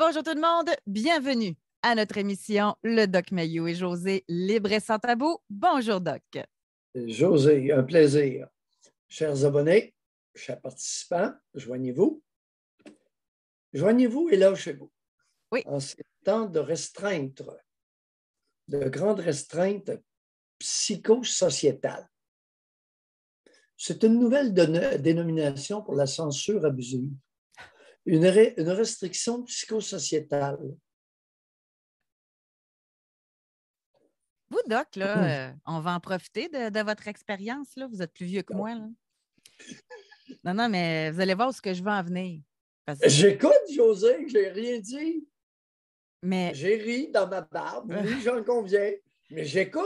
Bonjour tout le monde, bienvenue à notre émission Le Doc Mayou et José Libre et sans tabou. Bonjour Doc. José, un plaisir. Chers abonnés, chers participants, joignez-vous. Joignez-vous et lâchez-vous. Oui. En ces temps de restreinte, de grandes restreintes psychosociétales. C'est une nouvelle dénomination pour la censure abusive. Une restriction psychosociétale. Vous, Doc, là, on va en profiter de votre expérience. Là. Vous êtes plus vieux que moi. Là. Non, mais vous allez voir où ce que je veux en venir. J'écoute, José, je n'ai rien dit. Mais... J'ai ri dans ma barbe, oui, j'en conviens, mais j'écoute.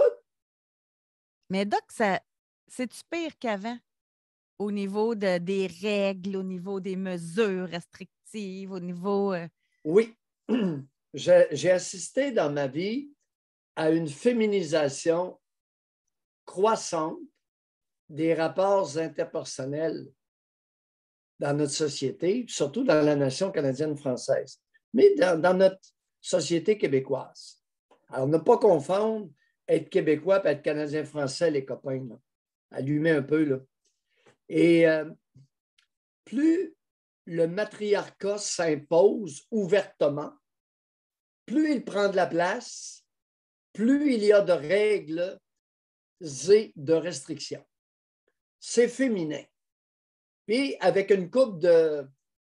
Mais Doc, c'est-tu pire qu'avant? Au niveau des règles, au niveau des mesures restrictives, au niveau... Oui, j'ai assisté dans ma vie à une féminisation croissante des rapports interpersonnels dans notre société, surtout dans la nation canadienne-française, mais dans notre société québécoise. Alors, ne pas confondre être québécois et être canadien-français, les copains. Là. Allumer un peu. Là. Et plus le matriarcat s'impose ouvertement, plus il prend de la place, plus il y a de règles et de restrictions. C'est féminin. Puis, avec une couple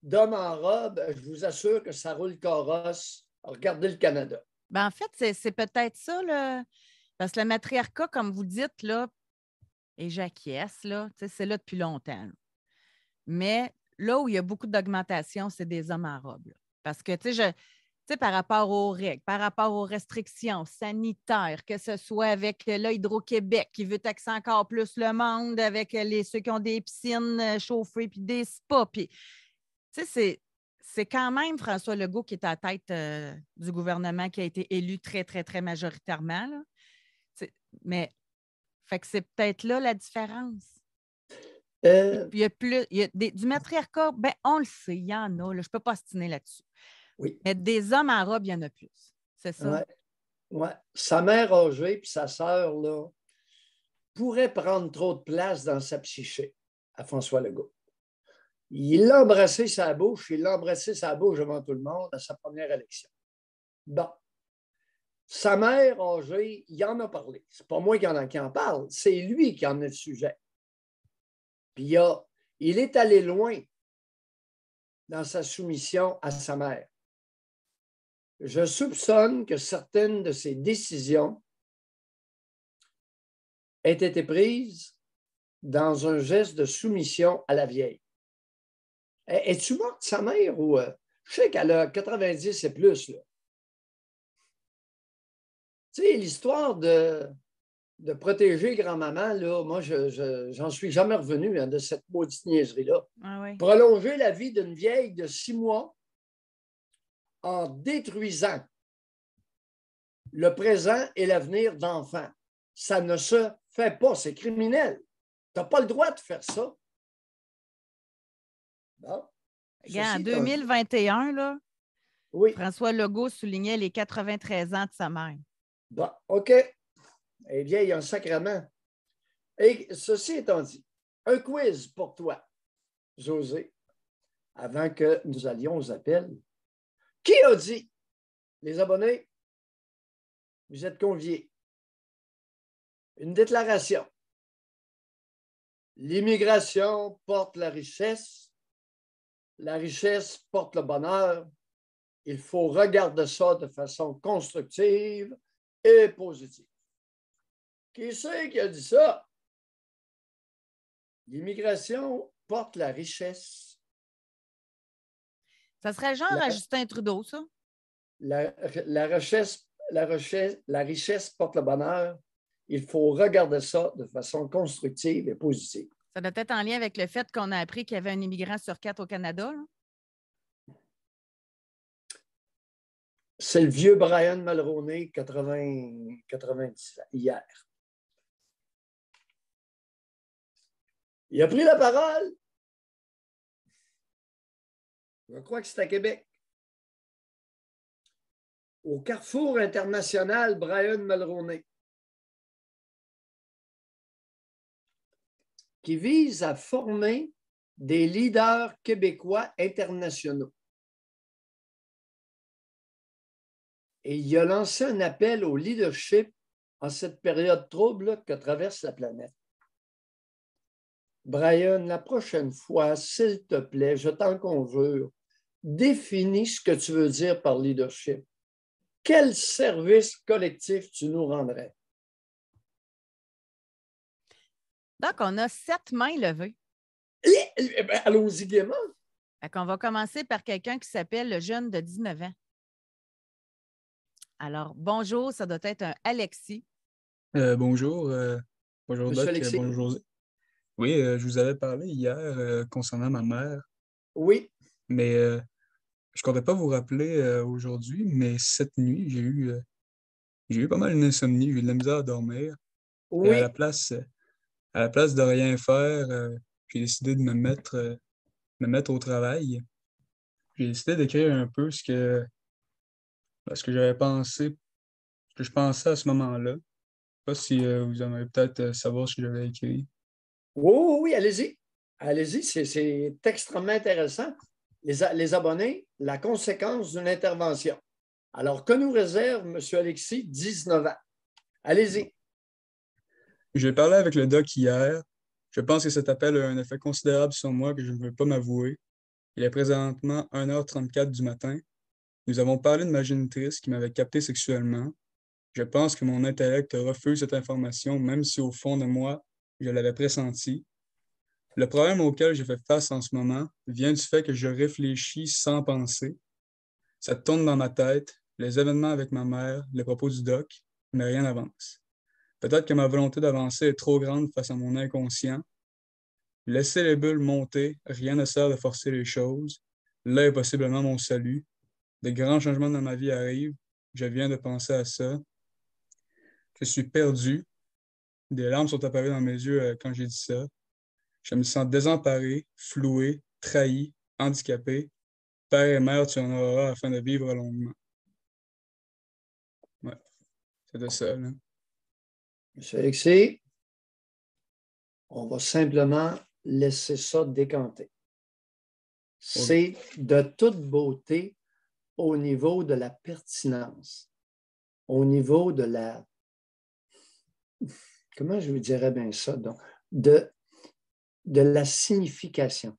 d'hommes en robe, je vous assure que ça roule carrosse. Regardez le Canada. Ben, en fait, c'est peut-être ça, là, parce que le matriarcat, comme vous dites, là, et j'acquiesce, là, c'est là depuis longtemps. Là. Mais là où il y a beaucoup d'augmentation, c'est des hommes en robe. Là. Parce que, tu sais, par rapport aux règles, par rapport aux restrictions sanitaires, que ce soit avec l'Hydro-Québec qui veut taxer encore plus le monde, avec ceux qui ont des piscines chauffées puis des spas. Puis, tu sais, c'est quand même François Legault qui est à la tête du gouvernement qui a été élu très, très, très majoritairement. Là. Mais, fait que c'est peut-être là la différence. Il y a plus, du matriarcat, ben, on le sait, il y en a. Là, je ne peux pas ostiner là-dessus. Oui. Mais des hommes en robe, il y en a plus. C'est ça? Ouais. Ouais. Sa mère âgée et sa sœur là, pourraient prendre trop de place dans sa psyché à François Legault. Il l'a embrassé sa bouche, devant tout le monde à sa première élection. Bon. Sa mère âgée, il en a parlé. C'est pas moi qui en parle, c'est lui qui en est le sujet. Puis il est allé loin dans sa soumission à sa mère. Je soupçonne que certaines de ses décisions aient été prises dans un geste de soumission à la vieille. Es-tu morte, sa mère? Ou je sais qu'elle a 90 et plus. Là. Tu sais, l'histoire de protéger grand-maman, là, moi, j'en suis jamais revenu hein, de cette maudite niaiserie-là. Ah oui. Prolonger la vie d'une vieille de 6 mois en détruisant le présent et l'avenir d'enfants. Ça ne se fait pas, c'est criminel. Tu n'as pas le droit de faire ça. Bon. Regarde, en 2021, là, oui. François Legault soulignait les 93 ans de sa mère. Bon, OK. Elle est vieille en sacrement. Et ceci étant dit, un quiz pour toi, José, avant que nous allions aux appels. Qui a dit, les abonnés, vous êtes conviés, une déclaration. L'immigration porte la richesse porte le bonheur. Il faut regarder ça de façon constructive et positive. Qui c'est qui a dit ça? L'immigration porte la richesse. Ça serait genre à Justin Trudeau, ça? La richesse porte le bonheur. Il faut regarder ça de façon constructive et positive. Ça doit être en lien avec le fait qu'on a appris qu'il y avait un immigrant sur 4 au Canada. Là. C'est le vieux Brian Mulroney, 90 ans, hier. Il a pris la parole. Je crois que c'est à Québec. au Carrefour international Brian Mulroney, qui vise à former des leaders québécois internationaux. Et il a lancé un appel au leadership en cette période trouble que traverse la planète. Brian, la prochaine fois, s'il te plaît, je t'en conjure, définis ce que tu veux dire par leadership. Quel service collectif tu nous rendrais? Donc, on a 7 mains levées. Allons-y gaiement. On va commencer par quelqu'un qui s'appelle le jeune de 19 ans. Alors, bonjour, ça doit être un Alexis. Bonjour, bonjour Monsieur Doc, Alexis. bonjour José. Oui, je vous avais parlé hier concernant ma mère, Oui. mais je ne comptais pas vous rappeler aujourd'hui, mais cette nuit, j'ai eu pas mal d'insomnie, j'ai eu de la misère à dormir. Et Oui. à la place de rien faire, j'ai décidé de me mettre au travail. J'ai décidé d'écrire un peu ce que j'avais pensé, ce que je pensais à ce moment-là. Je ne sais pas si vous aimeriez peut-être savoir ce que j'avais écrit. Oui, allez-y. Allez-y, c'est extrêmement intéressant. Les abonnés, la conséquence d'une intervention. Alors, que nous réserve M. Alexis, 19 ans? Allez-y. J'ai parlé avec le doc hier. Je pense que cet appel a un effet considérable sur moi que je ne veux pas m'avouer. Il est présentement 1h34 du matin. Nous avons parlé de ma génitrice qui m'avait capté sexuellement. Je pense que mon intellect refuse cette information, même si au fond de moi, je l'avais pressenti. Le problème auquel je fais face en ce moment vient du fait que je réfléchis sans penser. Ça tourne dans ma tête, les événements avec ma mère, les propos du doc, mais rien n'avance. Peut-être que ma volonté d'avancer est trop grande face à mon inconscient. Laisser les bulles monter, rien ne sert de forcer les choses. Là est possiblement mon salut. De grands changements dans ma vie arrivent. Je viens de penser à ça. Je suis perdu. Des larmes sont apparues dans mes yeux quand j'ai dit ça. Je me sens désemparé, floué, trahi, handicapé. Père et mère, tu en auras afin de vivre longuement. Ouais, c'était ça, là. M. Alexis, on va simplement laisser ça décanter. C'est de toute beauté au niveau de la pertinence, au niveau de la... Comment je vous dirais bien ça? Donc, de la signification.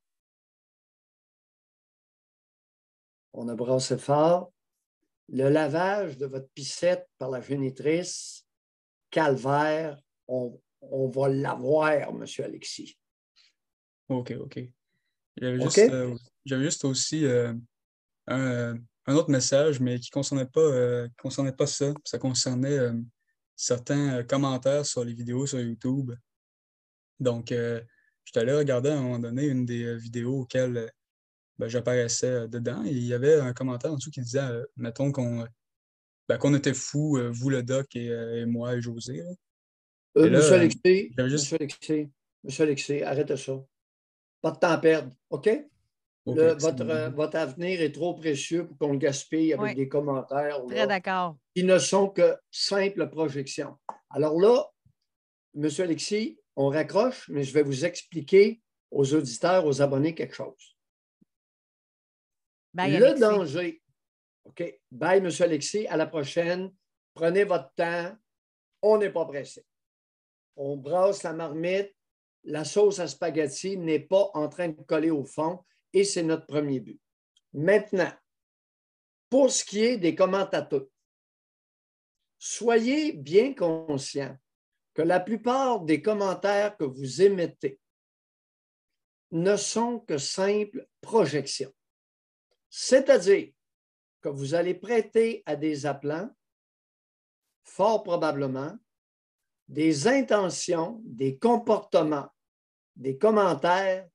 On a brassé fort. Le lavage de votre piscette par la génitrice, calvaire, on va l'avoir, M. Alexis. OK. OK? J'avais juste aussi un autre message, mais qui concernait pas ça. Ça concernait certains commentaires sur les vidéos sur YouTube. Donc, je suis allé regarder à un moment donné une des vidéos auxquelles ben, j'apparaissais dedans et il y avait un commentaire en dessous qui disait, mettons qu'on était fous, vous le doc et moi et José, là. Et là, Monsieur Alexis, j'avais Monsieur juste... Alexis, Monsieur Alexis, arrêtez ça. Pas de temps à perdre, OK? OK, c'est bon. Votre avenir est trop précieux pour qu'on le gaspille avec Oui, des commentaires très là, d'accord. qui ne sont que simples projections. Alors là, Monsieur Alexis, on raccroche, mais je vais vous expliquer aux auditeurs, aux abonnés quelque chose. Bye, Le Alexis. danger, OK, bye, Monsieur Alexis, à la prochaine. Prenez votre temps, on n'est pas pressé. On brasse la marmite, la sauce à spaghetti n'est pas en train de coller au fond et c'est notre premier but. Maintenant, pour ce qui est des commentateurs, soyez bien conscients que la plupart des commentaires que vous émettez ne sont que simples projections. C'est-à-dire que vous allez prêter à des appelants, fort probablement, des intentions, des comportements, des commentaires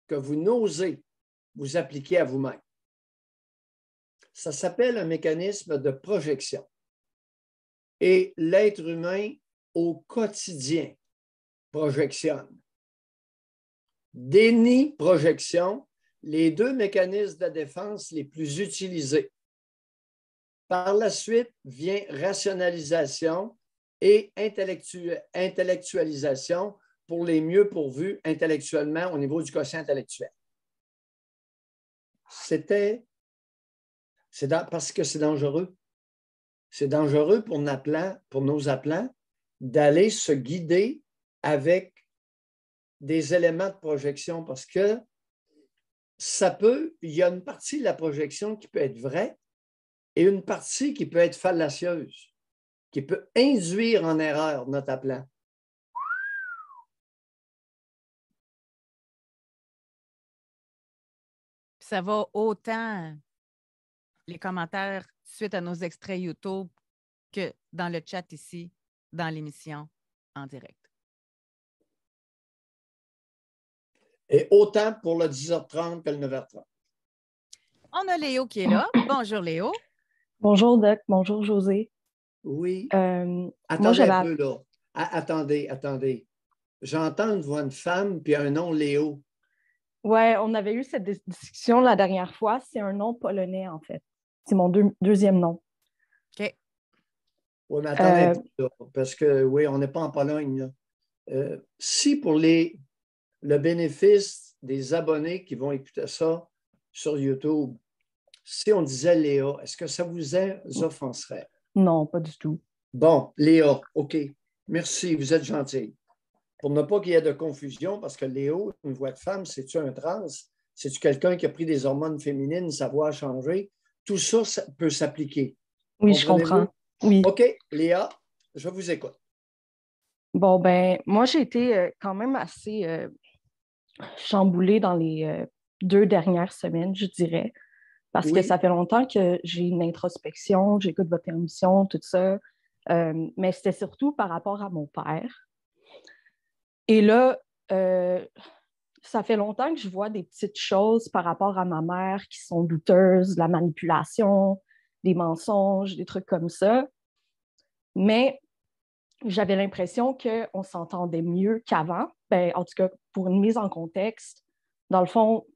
que vous n'osez vous appliquer à vous-même. Ça s'appelle un mécanisme de projection. Et l'être humain, au quotidien, projectionne. Déni, projection, les deux mécanismes de défense les plus utilisés. Par la suite vient rationalisation et intellectualisation pour les mieux pourvus intellectuellement au niveau du quotient intellectuel. Parce que c'est dangereux. C'est dangereux pour nos appelants d'aller se guider avec des éléments de projection parce que il y a une partie de la projection qui peut être vraie et une partie qui peut être fallacieuse, qui peut induire en erreur notre appelant. Ça va autant les commentaires suite à nos extraits YouTube que dans le chat ici, dans l'émission en direct. Et autant pour le 10h30 que le 9h30. On a Léo qui est là. Bonjour Léo. Bonjour Doc, bonjour José. Oui. Moi, Attendez un peu là. Attendez. J'entends une voix de femme puis un nom Léo. Ouais, on avait eu cette discussion la dernière fois. C'est un nom polonais, en fait. C'est mon deuxième nom. OK. Oui, mais attendez un peu là, parce que, oui, on n'est pas en Pologne. Si pour le bénéfice des abonnés qui vont écouter ça sur YouTube, si on disait Léa, est-ce que ça vous offenserait? Non, pas du tout. Bon, Léa, OK. Merci, vous êtes gentille. Pour ne pas qu'il y ait de confusion, parce que Léo, une voix de femme, c'est-tu un trans? C'est-tu quelqu'un qui a pris des hormones féminines, sa voix a changé? Tout ça, ça peut s'appliquer. Oui, je comprends. Oui. OK, Léa, je vous écoute. Bon, ben, moi, j'ai été quand même assez chamboulée dans les 2 dernières semaines, je dirais, parce que ça fait longtemps que j'ai une introspection, j'écoute votre émission, tout ça, mais c'était surtout par rapport à mon père. Et là, ça fait longtemps que je vois des petites choses par rapport à ma mère qui sont douteuses, de la manipulation, des mensonges, des trucs comme ça. Mais j'avais l'impression qu'on s'entendait mieux qu'avant. Ben, en tout cas, pour une mise en contexte, dans le fond,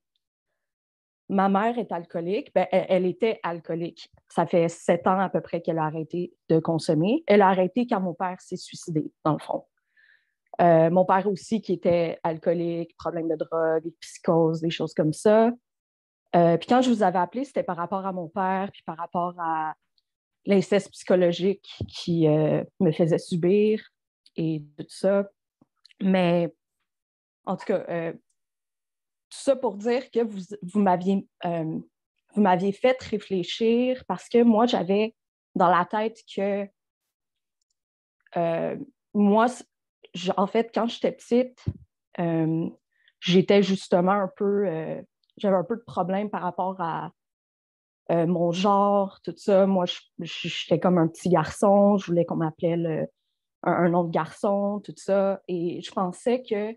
ma mère est alcoolique. Ben, elle était alcoolique. Ça fait 7 ans à peu près qu'elle a arrêté de consommer. Elle a arrêté quand mon père s'est suicidé, dans le fond. Mon père aussi qui était alcoolique, problème de drogue, psychose, des choses comme ça. Puis quand je vous avais appelé, c'était par rapport à mon père, puis par rapport à l'inceste psychologique qui me faisait subir et tout ça. Mais en tout cas, tout ça pour dire que vous m'aviez fait réfléchir parce que moi, j'avais dans la tête que moi, en fait, quand j'étais petite, j'étais justement un peu... j'avais un peu de problème par rapport à mon genre, tout ça. Moi, j'étais comme un petit garçon. Je voulais qu'on m'appelle un nom de garçon, tout ça. Et je pensais que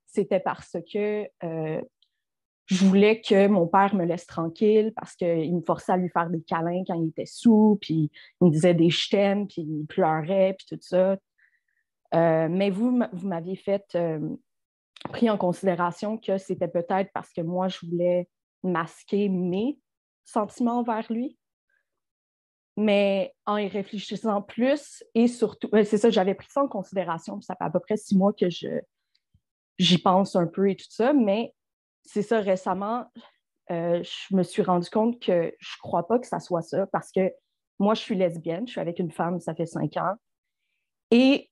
c'était parce que je voulais que mon père me laisse tranquille parce qu'il me forçait à lui faire des câlins quand il était saoul, puis il me disait des je t'aime, puis il pleurait, puis tout ça. Mais vous m'aviez pris en considération que c'était peut-être parce que moi, je voulais masquer mes sentiments envers lui. Mais en y réfléchissant plus, et surtout, c'est ça, j'avais pris ça en considération, puis ça fait à peu près 6 mois que j'y pense un peu et tout ça, mais c'est ça, récemment, je me suis rendu compte que je crois pas que ça soit ça, parce que moi, je suis lesbienne, je suis avec une femme, ça fait 5 ans, et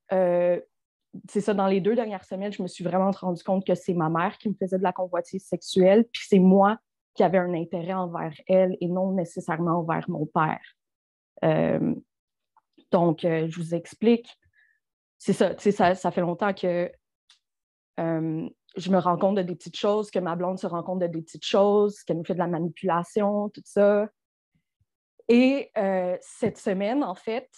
c'est ça, dans les 2 dernières semaines, je me suis vraiment rendu compte que c'est ma mère qui me faisait de la convoitise sexuelle, puis c'est moi qui avait un intérêt envers elle et non nécessairement envers mon père. Donc, je vous explique. C'est ça, tu sais, ça fait longtemps que je me rends compte de des petites choses, que ma blonde se rend compte de des petites choses, qu'elle nous fait de la manipulation, tout ça. Et cette semaine, en fait,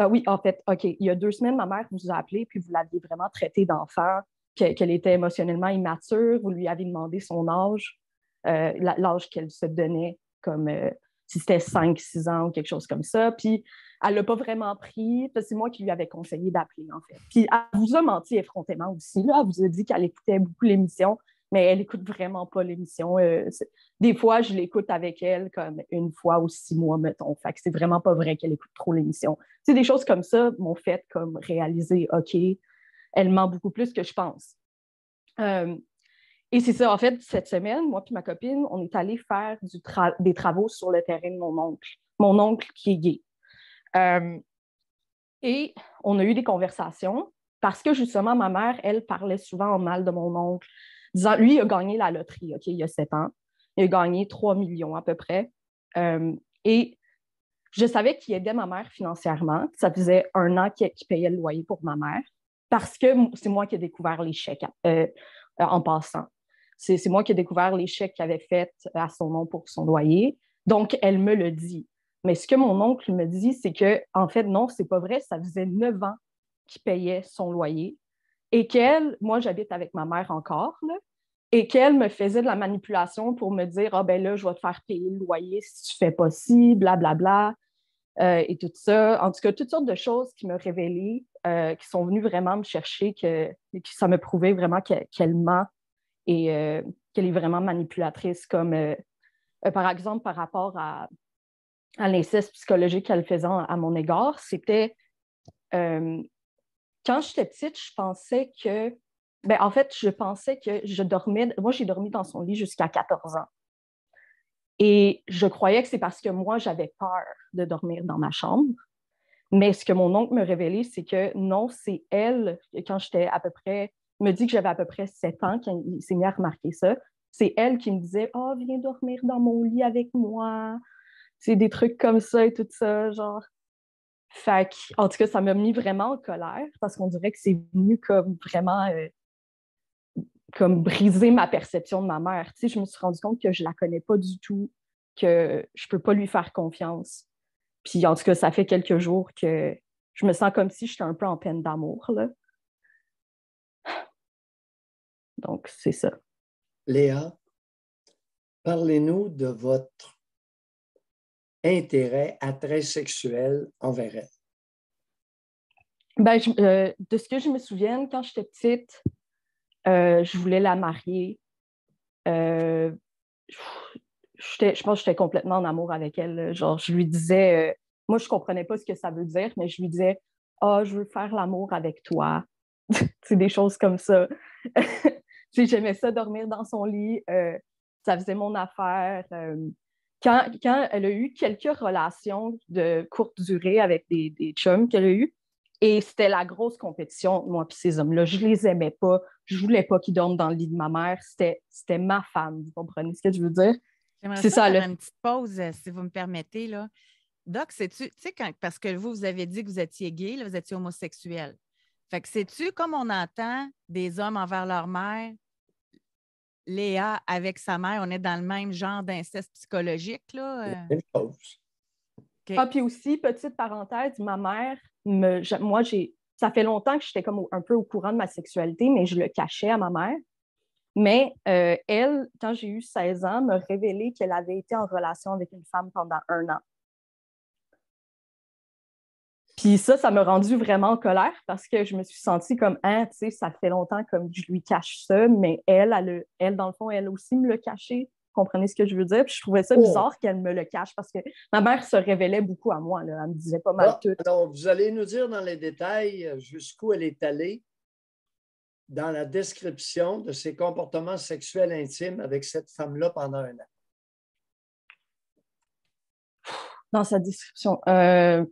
oui, en fait, OK, il y a 2 semaines, ma mère vous a appelé, puis vous l'aviez vraiment traitée d'enfant, qu'elle était émotionnellement immature, vous lui aviez demandé son âge, l'âge qu'elle se donnait, comme si c'était 5-6 ans ou quelque chose comme ça, puis elle l'a pas vraiment pris, c'est moi qui lui avais conseillé d'appeler, en fait. Puis elle vous a menti effrontément aussi, là, elle vous a dit qu'elle écoutait beaucoup l'émission, mais elle écoute vraiment pas l'émission. Des fois, je l'écoute avec elle comme une fois ou 6 mois, mettons. Fait que c'est vraiment pas vrai qu'elle écoute trop l'émission. Tu sais, des choses comme ça m'ont fait comme réaliser, OK, elle ment beaucoup plus que je pense. Et c'est ça, en fait, cette semaine, moi et ma copine, on est allés faire des travaux sur le terrain de mon oncle qui est gay. Et on a eu des conversations parce que justement, ma mère, elle parlait souvent en mal de mon oncle, disant, lui, il a gagné la loterie, OK, il y a 7 ans. Il a gagné 3 millions à peu près. Et je savais qu'il aidait ma mère financièrement. Ça faisait 1 an qu'il payait le loyer pour ma mère parce que c'est moi qui ai découvert les chèques en passant. C'est moi qui ai découvert les chèques qu'il avait faits à son nom pour son loyer. Donc, elle me le dit. Mais ce que mon oncle me dit, c'est que, en fait, non, c'est pas vrai. Ça faisait 9 ans qu'il payait son loyer et qu'elle, moi, j'habite avec ma mère encore, là, et qu'elle me faisait de la manipulation pour me dire, ah ben là, je vais te faire payer le loyer si tu fais pas ci, blablabla, et tout ça. En tout cas, toutes sortes de choses qui me révélaient, qui sont venues vraiment me chercher, que ça me prouvait vraiment qu'elle ment et qu'elle est vraiment manipulatrice, comme par exemple par rapport à l'inceste psychologique qu'elle faisait à mon égard, c'était quand j'étais petite, je pensais que en fait, je pensais que je dormais. Moi, j'ai dormi dans son lit jusqu'à 14 ans. Et je croyais que c'est parce que moi, j'avais peur de dormir dans ma chambre. Mais ce que mon oncle me révélait, c'est que non, c'est elle, quand j'étais à peu près, me dit que j'avais à peu près 7 ans, quand il s'est mis à remarquer ça, c'est elle qui me disait « Oh, viens dormir dans mon lit avec moi. » C'est des trucs comme ça et tout ça, genre. Fait que, en tout cas, ça m'a mis vraiment en colère parce qu'on dirait que c'est venu comme vraiment comme briser ma perception de ma mère. Tu sais, je me suis rendu compte que je la connais pas du tout, que je peux pas lui faire confiance. Puis en tout cas, ça fait quelques jours que je me sens comme si j'étais un peu en peine d'amour, là. Donc, c'est ça. Léa, parlez-nous de votre intérêt, attrait sexuel envers elle. De ce que je me souviens, quand j'étais petite, je voulais la marier. Je pense que j'étais complètement en amour avec elle. Genre, je lui disais, moi, je comprenais pas ce que ça veut dire, mais je lui disais, ah, je veux faire l'amour avec toi. C'est des choses comme ça. J'aimais ça dormir dans son lit. Ça faisait mon affaire. Quand elle a eu quelques relations de courte durée avec des chums qu'elle a eu, et c'était la grosse compétition, moi et ces hommes-là. Je les aimais pas. Je voulais pas qu'ils dorment dans le lit de ma mère. C'était ma femme, vous comprenez ce que je veux dire? J'aimerais C'est ça, faire une petite pause, si vous me permettez. Là. Doc, sais-tu, parce que vous avez dit que vous étiez gay, là, vous étiez homosexuel. Fait que sais-tu, comme on entend des hommes envers leur mère, Léa avec sa mère, on est dans le même genre d'inceste psychologique, là? Même chose. Okay. Ah, puis aussi, petite parenthèse, ma mère, ça fait longtemps que j'étais comme un peu au courant de ma sexualité, mais je le cachais à ma mère. Mais elle, quand j'ai eu 16 ans, m'a révélé qu'elle avait été en relation avec une femme pendant 1 an. Puis ça m'a rendue vraiment en colère parce que je me suis sentie comme, ah, tu sais, ça fait longtemps comme je lui cache ça, mais elle, dans le fond, elle aussi me l'a caché. Vous comprenez ce que je veux dire? Puis je trouvais ça bizarre qu'elle me le cache parce que ma mère se révélait beaucoup à moi. Là. Elle me disait pas mal tout. Alors, vous allez nous dire dans les détails jusqu'où elle est allée dans la description de ses comportements sexuels intimes avec cette femme-là pendant 1 an. Dans sa description. Elle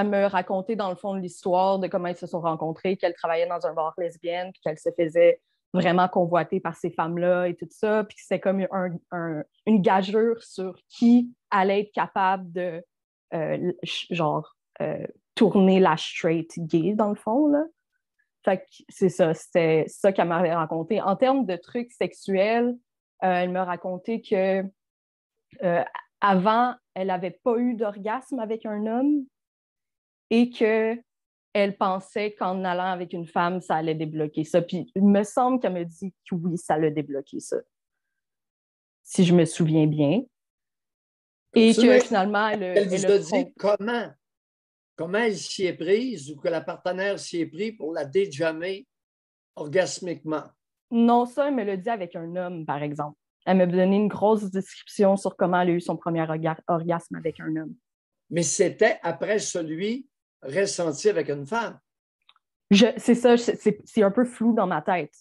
me racontait dans le fond l'histoire de comment ils se sont rencontrés, qu'elle travaillait dans un bar lesbienne, puis qu'elle se faisait vraiment convoiter par ces femmes-là et tout ça, puis que c'était comme une gageure sur qui allait être capable de, tourner la straight gay, dans le fond, là. Fait que c'est ça, c'était ça qu'elle m'avait raconté. En termes de trucs sexuels, elle me racontait que avant, elle n'avait pas eu d'orgasme avec un homme, et qu'elle pensait qu'en allant avec une femme, ça allait débloquer ça. Puis il me semble qu'elle me dit que oui, ça l'a débloqué ça. Si je me souviens bien. Et que finalement, elle vous a dit comment elle s'y est prise ou que la partenaire s'y est prise pour la déjammer orgasmiquement. Non, ça, elle me l'a dit avec un homme, par exemple. Elle m'a donné une grosse description sur comment elle a eu son premier orgasme avec un homme. Mais c'était après celui ressenti avec une femme. C'est ça, c'est un peu flou dans ma tête.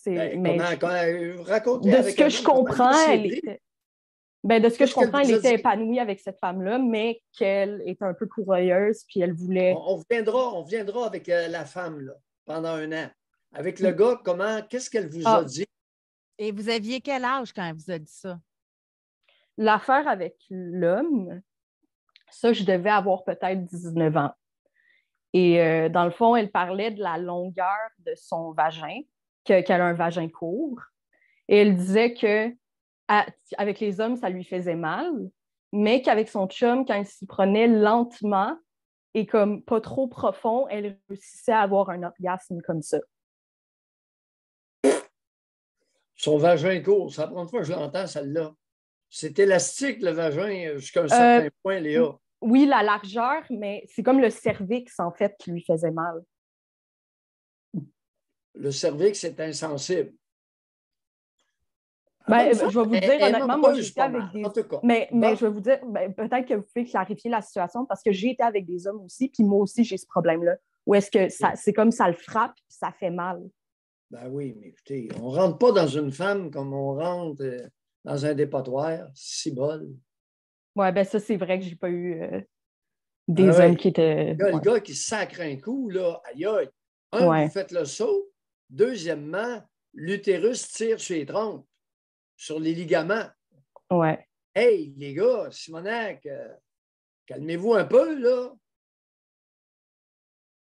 Racontez de ce que je comprends, elle était... de ce que je comprends, elle était épanouie avec cette femme-là, mais qu'elle est un peu courroyeuse, puis elle voulait... On viendra avec la femme là, pendant un an. Avec le gars, qu'est-ce qu'elle vous a dit? Et vous aviez quel âge quand elle vous a dit ça? L'affaire avec l'homme, ça, je devais avoir peut-être 19 ans. Et dans le fond, elle parlait de la longueur de son vagin, qu'elle a un vagin court. Et elle disait que avec les hommes, ça lui faisait mal, mais qu'avec son chum, quand il s'y prenait lentement et comme pas trop profond, elle réussissait à avoir un orgasme comme ça. Son vagin court, c'est la première fois que je l'entends, celle-là. C'est élastique, le vagin, jusqu'à un certain point, Léa. Oui, la largeur, mais c'est comme le cervix, en fait, qui lui faisait mal. Le cervix, c'est insensible. Je vais vous dire, honnêtement, moi, j'ai été avec des... Mais je vais vous dire, peut-être que vous pouvez clarifier la situation, parce que j'ai été avec des hommes aussi, puis moi aussi, j'ai ce problème-là. Où est-ce que c'est comme ça le frappe, puis ça fait mal. Ben oui, mais écoutez, on ne rentre pas dans une femme comme on rentre dans un dépotoir, si bol. Oui, ça, c'est vrai que j'ai pas eu des hommes qui étaient... Le gars qui sacre un coup, là, aïe aïe. Vous faites le saut. Deuxièmement, l'utérus tire sur les trompes, sur les ligaments. Ouais. Hey, les gars, Simonac, calmez-vous un peu, là.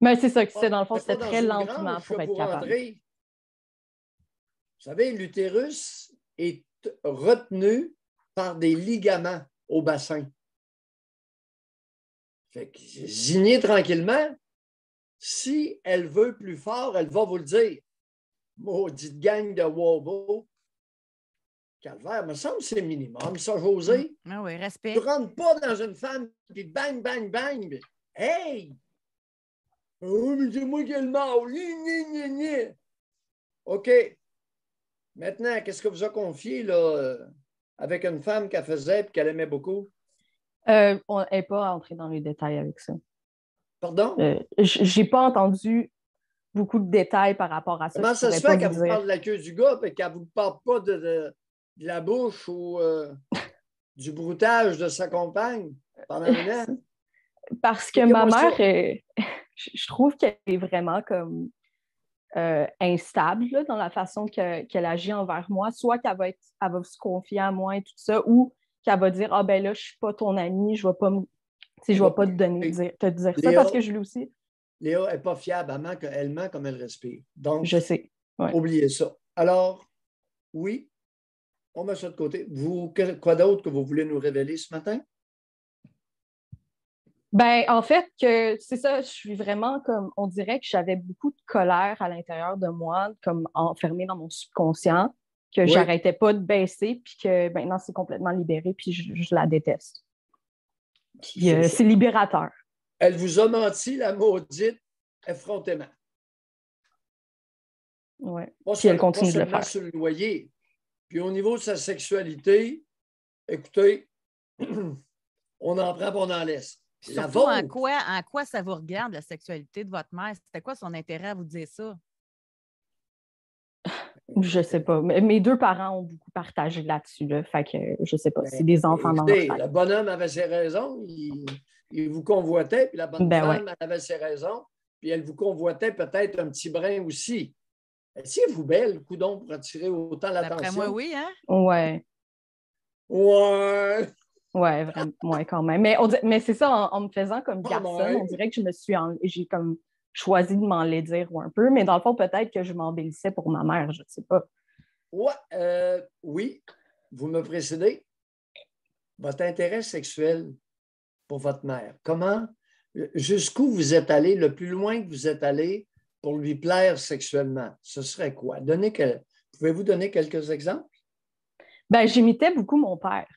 Mais c'est ça que c'est, dans le fond, c'était très lentement pour être capable. Vous savez, l'utérus est retenu par des ligaments au bassin. Fait que zignez tranquillement. Si elle veut plus fort, elle va vous le dire. Maudite gang de wobo. Calvaire, me semble que c'est minimum, ça, José. Ah oui, respect. Tu ne rentres pas dans une femme qui bang, bang, bang. Hey! Oh, mais c'est moi qui ai le mal. OK. Maintenant, qu'est-ce que vous a confié là, avec une femme qu'elle faisait et qu'elle aimait beaucoup? On n'est pas entré dans les détails avec ça. Pardon? J'ai pas entendu beaucoup de détails par rapport à ça. Comment ça se fait qu'elle vous parle de la queue du gars et qu'elle ne vous parle pas de la bouche ou du broutage de sa compagne pendant un an? Parce que ma mère, je trouve qu'elle est vraiment comme instable là, dans la façon qu'elle agit envers moi. Soit elle va se confier à moi et tout ça, ou qu'elle va dire « Ah ben là, je ne suis pas ton amie, je ne vais pas te dire ça parce que je l'ai aussi. » Léa n'est pas fiable, elle ment comme elle respire. Donc, je sais. Ouais. Oubliez ça. Alors, oui, on met ça de côté. Quoi d'autre que vous voulez nous révéler ce matin? En fait, c'est ça, je suis vraiment comme, on dirait que j'avais beaucoup de colère à l'intérieur de moi, comme enfermée dans mon subconscient, que j'arrêtais pas de baisser, puis que maintenant c'est complètement libéré, puis je la déteste. Puis c'est libérateur. Elle vous a menti, la maudite, effrontément. Oui. Puis elle continue de le faire. Sur le loyer. Puis au niveau de sa sexualité, écoutez, on en prend, on en laisse. Surtout, en quoi ça vous regarde, la sexualité de votre mère? C'était quoi son intérêt à vous dire ça? Je sais pas. Mes deux parents ont beaucoup partagé là-dessus. Là, fait que je sais pas. C'est des enfants dans leur tête. Le bonhomme avait ses raisons. Il vous convoitait, puis la bonne femme elle avait ses raisons. Puis elle vous convoitait peut-être un petit brin aussi. Étiez-vous belle, coudon, pour attirer autant l'attention? D'après moi, oui, hein? Ouais. Ouais. Ouais, vraiment, ouais, quand même. Mais c'est ça, en me faisant comme garçon, on dirait que j'ai comme choisi de m'enlaidir un peu, mais dans le fond, peut-être que je m'embellissais pour ma mère, je ne sais pas. Ouais, oui, vous me précédez. Votre intérêt sexuel pour votre mère, jusqu'où vous êtes allé, le plus loin que vous êtes allé pour lui plaire sexuellement, ce serait quoi? Pouvez-vous donner quelques exemples? J'imitais beaucoup mon père.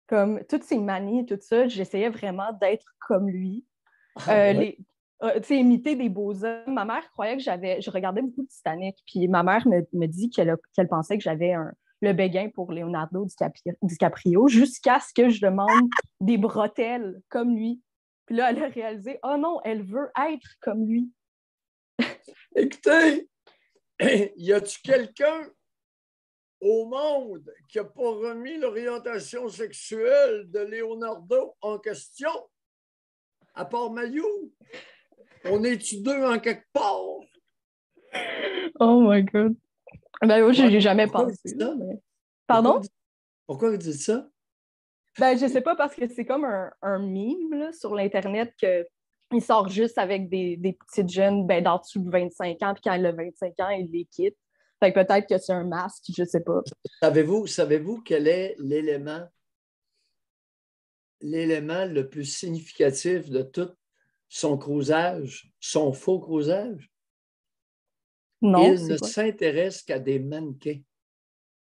Comme toutes ses manies, tout ça, j'essayais vraiment d'être comme lui. imiter des beaux hommes. Ma mère croyait que je regardais beaucoup de Titanic, puis ma mère me dit qu'elle pensait que j'avais le béguin pour Leonardo DiCaprio, jusqu'à ce que je demande des bretelles comme lui. Puis là, elle a réalisé, oh non, elle veut être comme lui. Écoutez, y a-tu quelqu'un au monde qui n'a pas remis l'orientation sexuelle de Leonardo en question? À part Mayou? On est-tu deux en quelque part? Oh my God. Ben, moi, je n'y ai jamais Pourquoi pensé. vous dites ça? Mais... Pardon? Pourquoi vous dites ça? Ben, je sais pas, parce que c'est comme un meme là, sur l'Internet qu'il sort juste avec des petites jeunes d'en dessous de 25 ans, puis quand il a 25 ans, il les quitte. Fait que peut-être que c'est un masque, je sais pas. Savez-vous quel est l'élément le plus significatif de tout son crousage, son faux crousage? Non, Il ne s'intéresse qu'à des mannequins.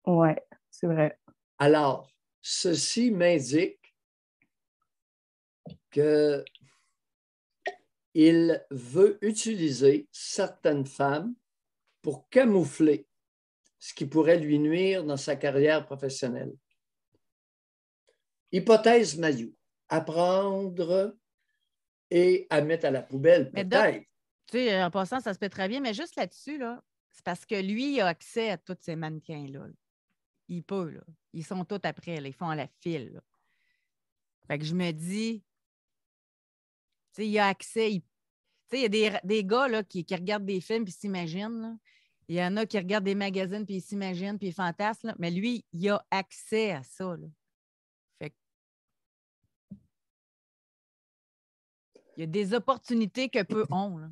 Ouais, c'est vrai. Alors, ceci m'indique qu'il veut utiliser certaines femmes pour camoufler ce qui pourrait lui nuire dans sa carrière professionnelle. Hypothèse Mayou, à prendre et à mettre à la poubelle, peut-être. Tu sais, en passant, ça se peut très bien, mais juste là-dessus, là, c'est parce que lui, il a accès à tous ces mannequins-là. Il peut, là. Ils sont tous après, là. Ils font à la file, là. Fait que je me dis, tu sais, il a accès. Tu sais, il y a des gars là, qui regardent des films puis s'imaginent, là. Il y en a qui regardent des magazines puis ils s'imaginent puis ils fantasment, là. Mais lui, il a accès à ça, là. Fait que... il y a des opportunités que peu ont, là.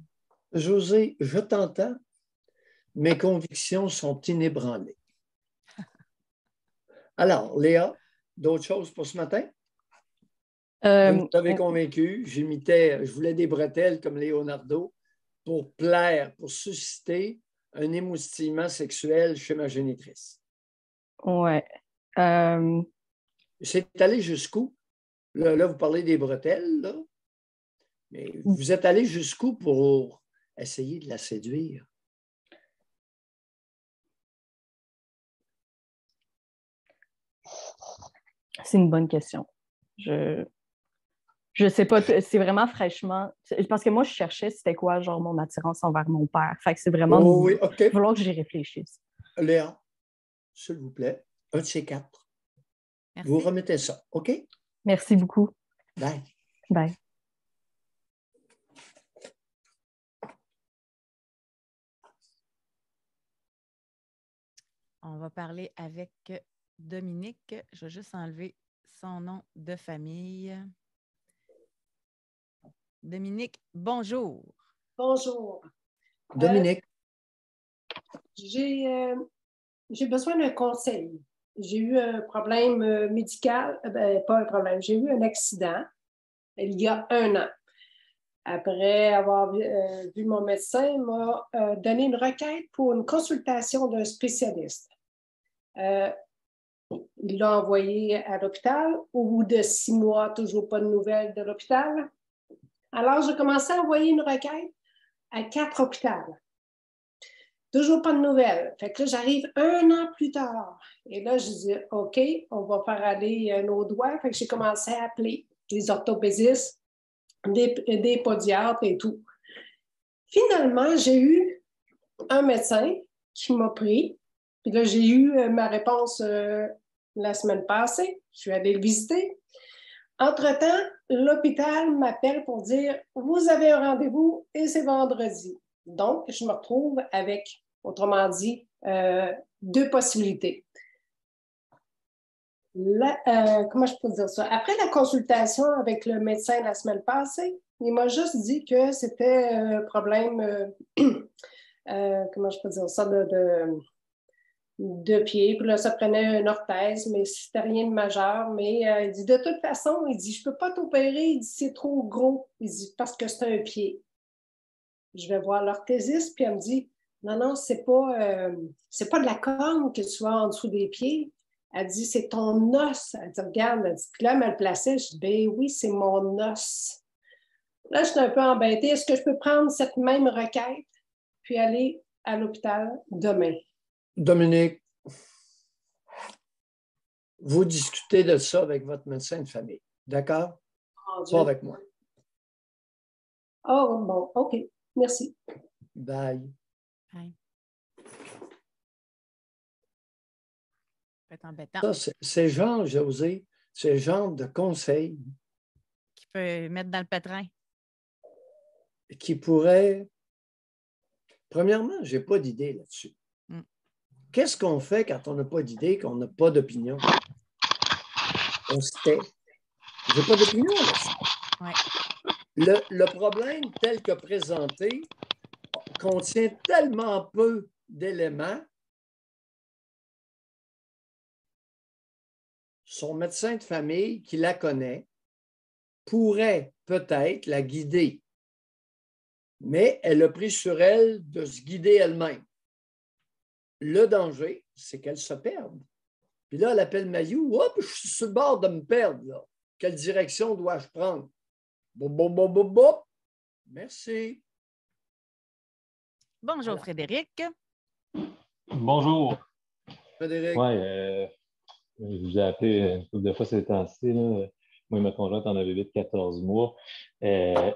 José, je t'entends. Mes convictions sont inébranlées. Alors, Léa, d'autres choses pour ce matin? Vous m'avez convaincu. Je voulais des bretelles comme Leonardo pour plaire, pour susciter un émoustillement sexuel chez ma génitrice. Ouais. C'est allé jusqu'où? Là, vous parlez des bretelles, là. Mais vous êtes allé jusqu'où pour essayer de la séduire? C'est une bonne question. Je sais pas, c'est vraiment fraîchement... Parce que moi, je cherchais c'était quoi, genre, mon attirance envers mon père. Fait que c'est vraiment... oui, OK. Il va falloir que j'y réfléchisse. Léa, s'il vous plaît, un de ces quatre. Merci. Vous remettez ça, OK? Merci beaucoup. Bye. Bye. On va parler avec Dominique. Je vais juste enlever son nom de famille. Dominique, bonjour. Bonjour. Dominique. J'ai besoin d'un conseil. J'ai eu un problème médical, pas un problème, j'ai eu un accident il y a 1 an. Après avoir vu mon médecin, il m'a donné une requête pour une consultation d'un spécialiste. Il l'a envoyé à l'hôpital. Au bout de 6 mois, toujours pas de nouvelles de l'hôpital. Alors, j'ai commencé à envoyer une requête à 4 hôpitaux. Toujours pas de nouvelles. Fait que là, j'arrive 1 an plus tard. Et là, je dis, OK, on va faire aller nos doigts. Fait que j'ai commencé à appeler des orthopédistes, des podiatres et tout. Finalement, j'ai eu un médecin qui m'a pris. Puis là, j'ai eu ma réponse la semaine passée. Je suis allée le visiter. Entre-temps, l'hôpital m'appelle pour dire « Vous avez un rendez-vous et c'est vendredi. » Donc, je me retrouve avec, autrement dit, 2 possibilités. Comment je peux dire ça? Après la consultation avec le médecin la semaine passée, il m'a juste dit que c'était un problème, comment je peux dire ça, de pied. Puis là, ça prenait une orthèse, mais c'était rien de majeur. Mais il dit, de toute façon, il dit, je peux pas t'opérer. Il dit, c'est trop gros. Il dit, parce que c'est un pied. Je vais voir l'orthésiste, puis elle me dit, non, c'est pas de la corne que tu as en dessous des pieds. Elle dit, c'est ton os. Elle dit, regarde, elle dit, puis là, elle me le plaçait. Je dis, ben oui, c'est mon os. Là, je suis un peu embêtée. Est-ce que je peux prendre cette même requête puis aller à l'hôpital demain? Dominique, vous discutez de ça avec votre médecin de famille. D'accord? Pas avec moi. Oh, bon, OK. Merci. Bye. Bye. Ça peut être embêtant. Ça, c'est genre, José, c'est le genre de conseil Qui peut mettre dans le pétrin. qui pourrait... Premièrement, je n'ai pas d'idée là-dessus. Qu'est-ce qu'on fait quand on n'a pas d'idée, qu'on n'a pas d'opinion? On se tait. Je n'ai pas d'opinion là-dessus. Ouais. Le problème tel que présenté contient tellement peu d'éléments. Son médecin de famille, qui la connaît, pourrait peut-être la guider. Mais elle a pris sur elle de se guider elle-même. Le danger, c'est qu'elle se perde. Puis là, elle appelle Mayou. Hop, je suis sur le bord de me perdre. Là. Quelle direction dois-je prendre? Bop, bop, bop, bop, bop. Merci. Bonjour, Voilà. Frédéric. Bonjour. Frédéric. Oui, je vous ai appelé une couple de fois ces temps-ci. Moi et ma conjointe, on a un bébé de 14 mois. Non,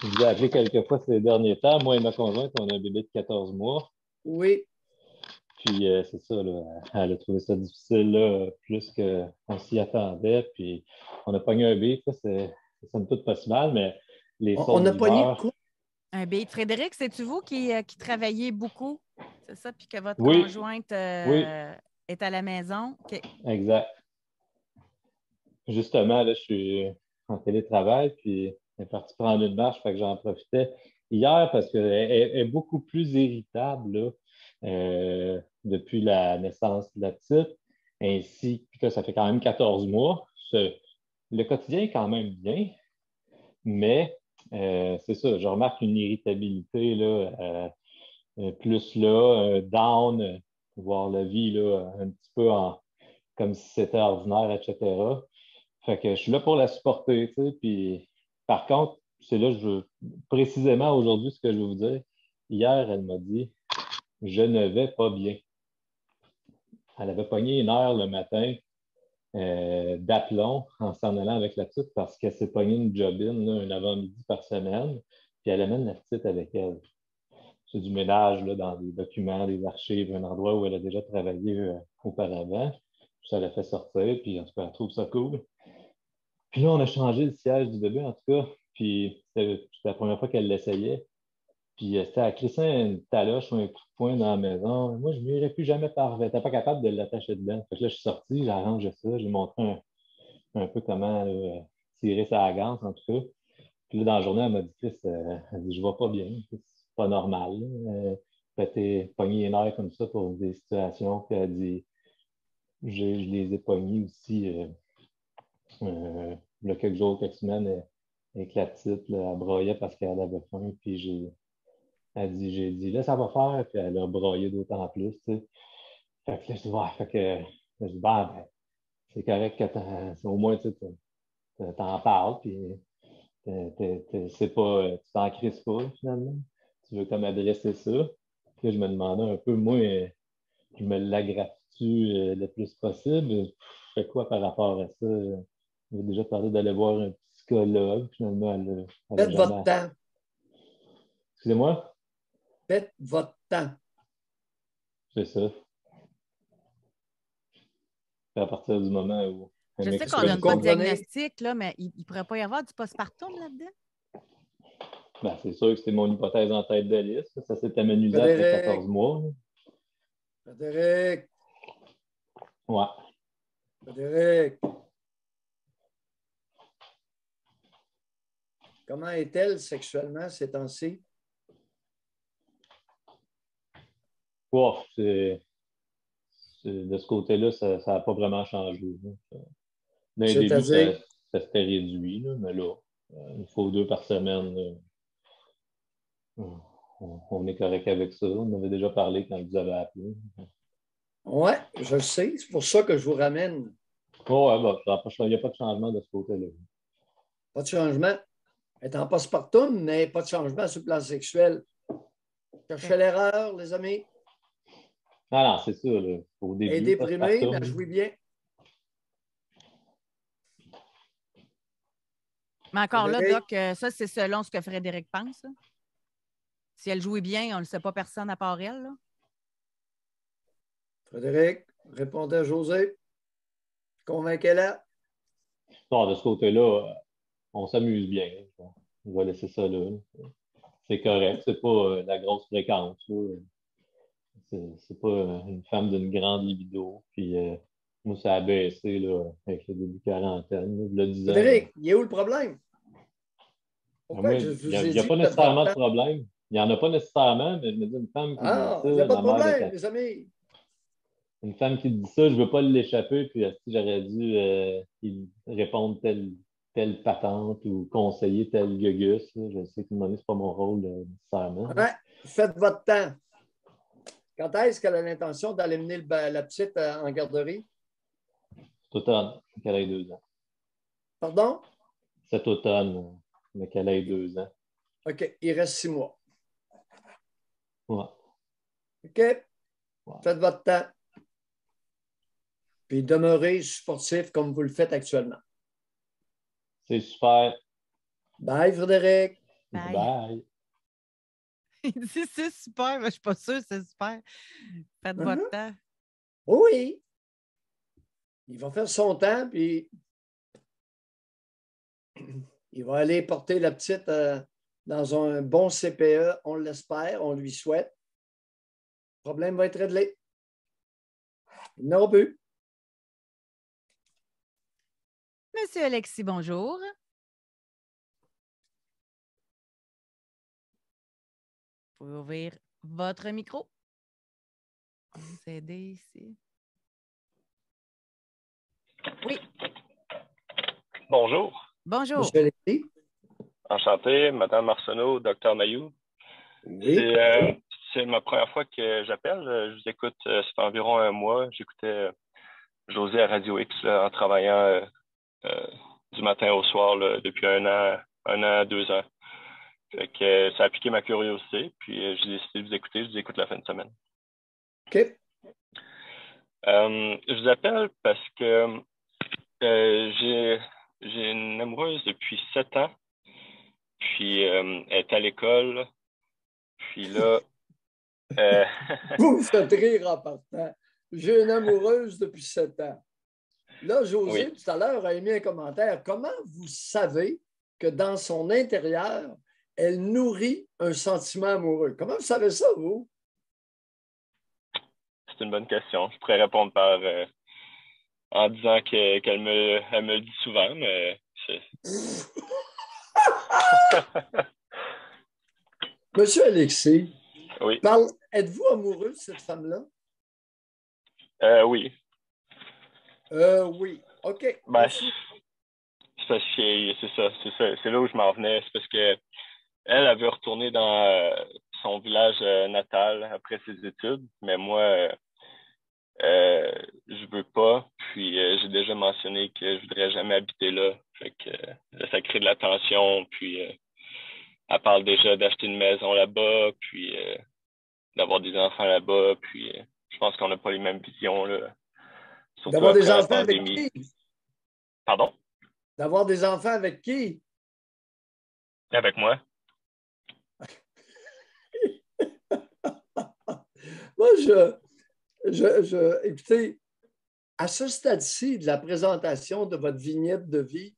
Je vous ai appelé quelques fois ces derniers temps. Moi et ma conjointe, on a un bébé de 14 mois. oui. Puis c'est ça, là, elle a trouvé ça difficile, là, plus qu'on s'y attendait. Puis on a pogné un bébé, ça somme toute pas si mal, mais les On a pogné quoi? Un bébé. Frédéric, c'est-tu vous qui travaillez beaucoup? C'est ça? Puis que votre Oui. conjointe Oui. est à la maison? Okay. Exact. Justement, là, je suis en télétravail, puis elle est partie prendre une marche, fait que j'en profitais hier parce qu'elle est beaucoup plus irritable là, depuis la naissance de la petite, ainsi que ça fait quand même 14 mois. Le quotidien est quand même bien, mais c'est ça, je remarque une irritabilité là, plus là, down, voir la vie là, un petit peu comme si c'était ordinaire, etc. Fait que je suis là pour la supporter, tu sais. Puis, par contre, c'est là, précisément aujourd'hui, ce que je veux vous dire. Hier, elle m'a dit, je ne vais pas bien. Elle avait pogné une heure le matin d'aplomb en s'en allant avec la petite parce qu'elle s'est pognée une job-in, là, un avant-midi par semaine, puis elle amène la petite avec elle. C'est du ménage là, dans des documents, des archives, un endroit où elle a déjà travaillé auparavant. Puis ça l'a fait sortir, puis en tout cas, elle trouve ça cool. Puis là, on a changé le siège du bébé, en tout cas. Puis c'était la première fois qu'elle l'essayait. Puis c'était à crisser une taloche ou un coup de poing dans la maison. Moi, je ne m'irais plus jamais par. Elle n'était pas capable de l'attacher dedans. Fait que là, je suis sorti, j'ai arrangé ça, j'ai montré un peu comment tirer sa ganse, en tout cas. Puis là, dans la journée, elle m'a dit, Chris, elle dit, je ne vais pas bien, c'est pas normal. T'es pogné les nerfs comme ça pour des situations. Puis elle dit, je les ai pognés aussi. Il y a quelques jours, quelques semaines, avec la petite, là, elle broyait parce qu'elle avait faim. Puis j'ai dit, là, ça va faire. Puis elle a broyé d'autant plus, tu sais. Fait que là, je dis, ouais, fait que, je dis, ben, c'est correct que au moins, tu t'en parles. Puis c'est pas, tu t'en crises pas, finalement. Tu veux comme adresser ça. Puis là, je me demandais un peu, moi, je me l'aggrave-tu le plus possible? Je fais quoi par rapport à ça? J'ai déjà parlé d'aller voir un psychologue. Finalement, elle Faites votre temps. Excusez-moi? Faites votre temps. C'est ça. À partir du moment où... Je sais qu'on donne pas de diagnostic, là, mais il ne pourrait pas y avoir du postpartum là-dedans? Ben, c'est sûr que c'est mon hypothèse en tête de liste. Ça s'est aménusé après 14 mois. Frédéric. Ouais. Frédéric. Comment est-elle sexuellement ces temps-ci? Wow, de ce côté-là, ça n'a pas vraiment changé. Dans les débuts, ça s'était réduit, là, mais là, une fois ou deux par semaine, là, on est correct avec ça. On avait déjà parlé quand je vous avais appelé. Oui, je le sais. C'est pour ça que je vous ramène. Oh, ouais, bah, il n'y a pas de changement de ce côté-là. Pas de changement. Elle est en postpartum, mais pas de changement sur le plan sexuel. Cherchez l'erreur, les amis. Ah non, c'est ça. Là. Au début, Elle est déprimée, mais postpartum. elle jouit bien. Mais encore là, Frédéric? Doc, ça, c'est selon ce que Frédéric pense. Là. Si elle jouait bien, on ne le sait pas personne à part elle. Là. Frédéric, répondez à José. Convainquez-la. Non, de ce côté-là, on s'amuse bien. On va laisser ça là. C'est correct. C'est pas la grosse fréquence. Là. C'est pas une femme d'une grande libido. Puis moi, ça a baissé là, avec le début quarantaine. Là, 10 ans. Frédéric, il est où le problème? Pourquoi Moi, je il vous n'y ai a dit pas que nécessairement de problème. Il n'y en a pas nécessairement, mais je me dis une femme qui dit Ah, ça, il n'y a pas de ma mère problème, de les amis. une femme qui dit ça, je ne veux pas l'échapper, puis si j'aurais dû répondre telle patente ou conseiller tel gugus. Là. Je sais que ce n'est pas mon rôle nécessairement. Ouais, faites votre temps. Quand est-ce qu'elle a l'intention d'aller mener la petite en garderie? Cet automne, qu'elle ait 2 ans. Pardon? Cet automne, mais qu'elle ait 2 ans. OK, il reste 6 mois. Ouais. OK? Faites votre temps. Puis demeurez sportif comme vous le faites actuellement. C'est super. Bye, Frédéric. Bye. Bye. Il dit c'est super, mais je ne suis pas sûre c'est super. Faites votre temps. Oui. Il va faire son temps, puis il va aller porter la petite dans un bon CPE, on l'espère, on lui souhaite. Le problème va être réglé. Il n'aura plus. Monsieur Alexis, bonjour. Vous pouvez ouvrir votre micro. On va vous aider ici. Oui. Bonjour. Bonjour. Monsieur Alexis? Enchanté, Madame Arsenault, Docteur Mayou. Oui. C'est ma première fois que j'appelle. Je vous écoute, ça fait environ 1 mois. J'écoutais José à Radio X là, en travaillant du matin au soir là, depuis 1 an, 2 ans. Fait que ça a piqué ma curiosité, puis j'ai décidé de vous écouter. Je vous écoute la fin de semaine. OK. Je vous appelle parce que j'ai une amoureuse depuis 7 ans, puis elle est à l'école, puis là... Vous me faites rire en partant. J'ai une amoureuse depuis 7 ans. Là, José, Oui. tout à l'heure, a émis un commentaire. Comment vous savez que dans son intérieur, elle nourrit un sentiment amoureux? Comment vous savez ça, vous? C'est une bonne question. Je pourrais répondre en disant qu'elle me le dit souvent, mais... Monsieur Alexis, Oui. êtes-vous amoureux de cette femme-là? Oui. Oui. OK. Ben, c'est parce que c'est ça. C'est là où je m'en venais. C'est parce que elle veut retourner dans son village natal après ses études, mais moi, je veux pas. Puis j'ai déjà mentionné que je voudrais jamais habiter là. Fait que là, ça crée de la tension. Puis elle parle déjà d'acheter une maison là-bas, puis d'avoir des enfants là-bas. Puis je pense qu'on n'a pas les mêmes visions là. Surtout D'avoir des après la enfants avec pandémie. qui? Pardon? D'avoir des enfants avec qui? Avec moi. Moi, écoutez, à ce stade-ci de la présentation de votre vignette de vie,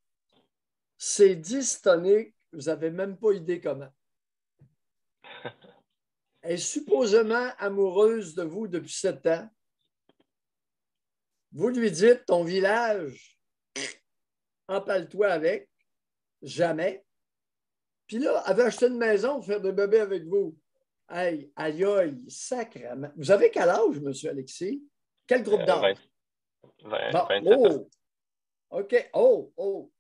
c'est dystonique, vous n'avez même pas idée comment. Elle est supposément amoureuse de vous depuis 7 ans. Vous lui dites, ton village, empale-toi avec, jamais. Puis là, elle veut acheter une maison pour faire des bébés avec vous. Hey, aïe, aïe, sacrément. Vous avez quel âge, M. Alexis? Quel groupe d'âge? 27 oh, ans. OK. Oh.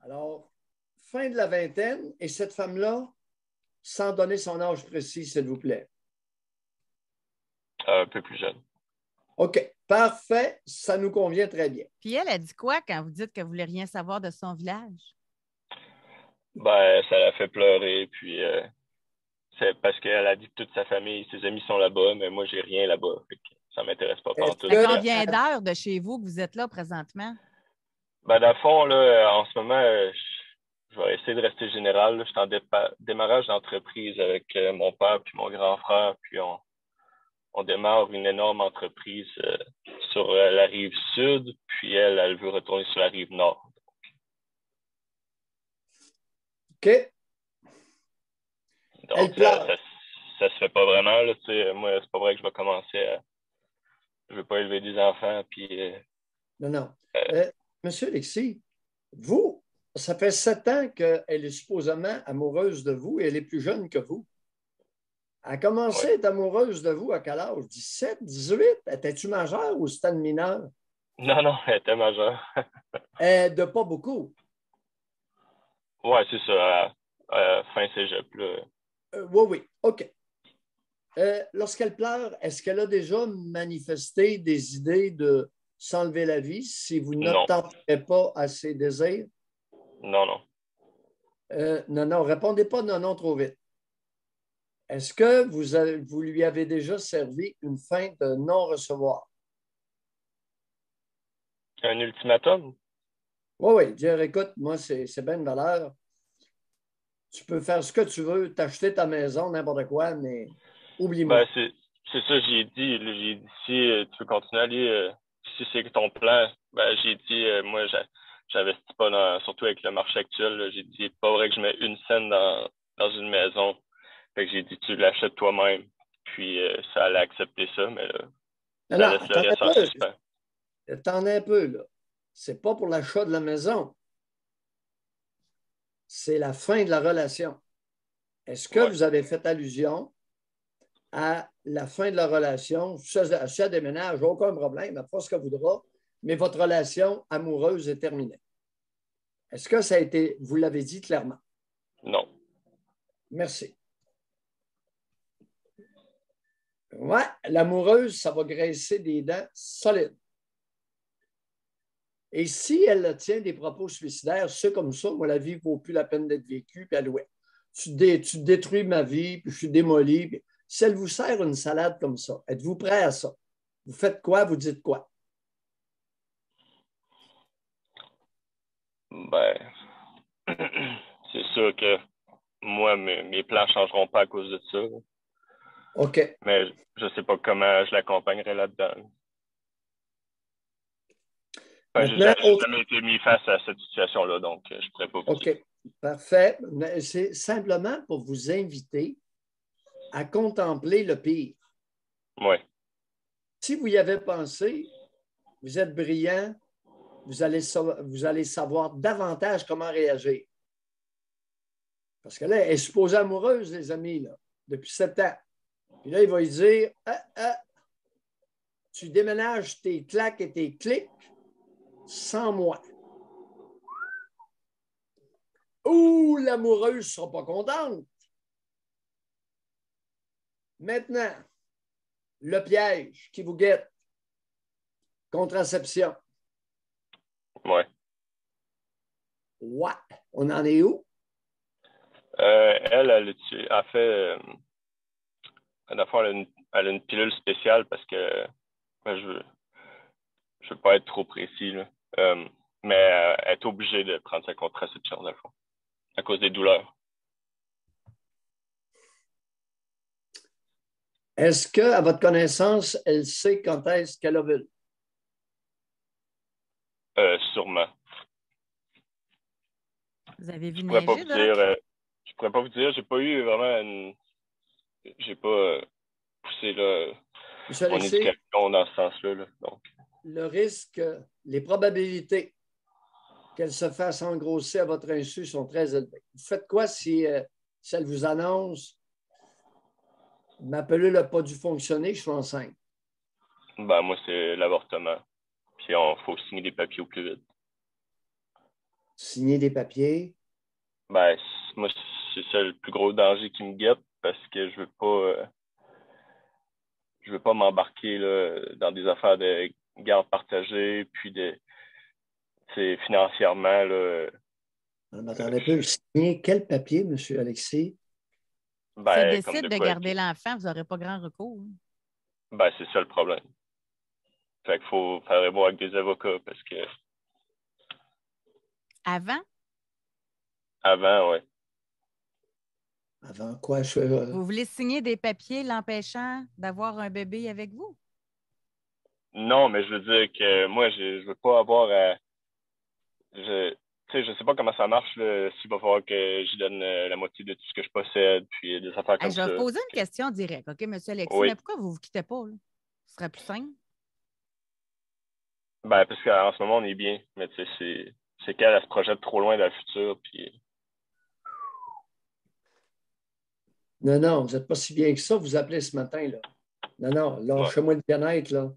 Alors, fin de la vingtaine, et cette femme-là, sans donner son âge précis, s'il vous plaît. Un peu plus jeune. OK. Parfait. Ça nous convient très bien. Puis elle a dit quoi quand vous dites que vous ne voulez rien savoir de son village? Ben, ça l'a fait pleurer, puis c'est parce qu'elle a dit que toute sa famille, ses amis sont là-bas, mais moi, j'ai rien là-bas. Fait que ça m'intéresse pas Est-ce pantoute. À que, combien d'heures de chez vous que vous êtes là présentement? Ben, dans le fond, là, en ce moment, je vais essayer de rester général. Là. Je suis en démarrage d'entreprise avec mon père puis mon grand frère, puis on démarre une énorme entreprise sur la rive sud, puis elle veut retourner sur la rive nord. OK. Donc, Elle pleure. ça se fait pas vraiment, là, tu sais. Moi, c'est pas vrai que je vais commencer à... Je veux pas élever des enfants, puis... Non, non. Monsieur Alexis, vous, ça fait 7 ans qu'elle est supposément amoureuse de vous et elle est plus jeune que vous. Elle a commencé à ouais. être amoureuse de vous à quel âge? 17, 18? Étais-tu majeur ou c'était une mineure? Non, elle était majeure. De pas beaucoup. Ouais, c'est ça. Fin cégep, là. Oui, oui. OK. Lorsqu'elle pleure, est-ce qu'elle a déjà manifesté des idées de s'enlever la vie si vous Non. n'attendiez pas à ses désirs? Non. Non, non, répondez pas non, non trop vite. Est-ce que vous lui avez déjà servi une fin de non-recevoir? Un ultimatum? Oui, oui, dire écoute, moi, c'est bien une valeur. Tu peux faire ce que tu veux, t'acheter ta maison, n'importe quoi, mais oublie-moi. Ben, c'est ça, j'ai dit. Là, j'ai dit, si tu veux continuer à aller, si c'est ton plan, ben, j'ai dit, moi, j'investis pas surtout avec le marché actuel, là, j'ai dit, pas vrai que je mets une scène dans une maison. Fait que j'ai dit, tu l'achètes toi-même. Puis, ça allait accepter ça, mais là, Non, ça non, laisse le attendez reste un en peu. suspens. Attendez un peu, là. C'est pas pour l'achat de la maison. C'est la fin de la relation. Est-ce que Ouais. vous avez fait allusion à la fin de la relation? Si elle déménage, aucun problème, elle fera ce qu'elle voudra, mais votre relation amoureuse est terminée. Est-ce que ça a été, vous l'avez dit clairement? Non. Merci. Ouais, l'amoureuse, ça va graisser des dents solides. Et si elle tient des propos suicidaires, c'est comme ça, moi, la vie ne vaut plus la peine d'être vécue, puis elle, ouais, tu détruis ma vie, puis je suis démoli. Puis, si elle vous sert une salade comme ça, êtes-vous prêt à ça? Vous faites quoi? Vous dites quoi? Ben, c'est sûr que moi, mes plans ne changeront pas à cause de ça. OK. Mais je ne sais pas comment je l'accompagnerai là-dedans. Enfin, j'ai jamais été mis face à cette situation-là, donc je ne pourrais pas vous dire. OK. Parfait. C'est simplement pour vous inviter à contempler le pire. Oui. Si vous y avez pensé, vous êtes brillant, vous allez savoir davantage comment réagir. Parce que là, elle est supposée amoureuse, les amis, là, depuis 7 ans. Puis là, il va lui dire tu déménages tes claques et tes clics sans moi. Ouh, l'amoureuse ne sera pas contente. Maintenant, le piège qui vous guette. Contraception. Oui. Ouais. On en est où? Elle a fait. Elle a une pilule spéciale parce que je veux pas être trop précis, là. Mais elle est obligée de prendre sa contraception, dans le fond, à cause des douleurs. Est-ce qu'à votre connaissance, elle sait quand est-ce qu'elle ovule? Sûrement. Vous avez vu Je pourrais pas neiger, vous là? dire. Je pourrais pas vous dire. J'ai pas eu vraiment j'ai pas poussé là, Monsieur mon Alexis, éducation dans ce sens-là. Là, donc. le risque, les probabilités qu'elle se fasse engrosser à votre insu sont très élevées. Vous faites quoi si elle vous annonce ma pilule n'a pas dû fonctionner, je suis enceinte? Ben, moi, c'est l'avortement. Puis, il faut signer des papiers au plus vite. Signer des papiers? Ben, moi, c'est ça le plus gros danger qui me guette parce que je veux pas m'embarquer là, dans des affaires de garde partagée, puis financièrement, là, Alors, attendez un peu. Signer quel papier, M. Alexis? S'il Ben, comme décide de quoi garder l'enfant, vous n'aurez pas grand recours. Hein. Ben, c'est ça le problème. Fait qu'il faudrait voir avec des avocats parce que Avant, avant, ouais. Avant quoi? vous voulez signer des papiers l'empêchant d'avoir un bébé avec vous? Non, mais je veux dire que moi, je veux pas avoir à. Je sais pas comment ça marche, là, s'il va falloir que je donne la moitié de tout ce que je possède, puis des affaires comme Je vais ça. vous poser une question directe, OK, M. Alexis? Oui. Mais pourquoi vous ne vous quittez pas? Là? Ce serait plus simple. Ben, parce qu'en ce moment, on est bien. Mais tu sais, c'est qu'elle se projette trop loin dans le futur, puis. Non, non, vous n'êtes pas si bien que ça. Vous appelez ce matin, là. Non, non, lâchez-moi de bien-être, là.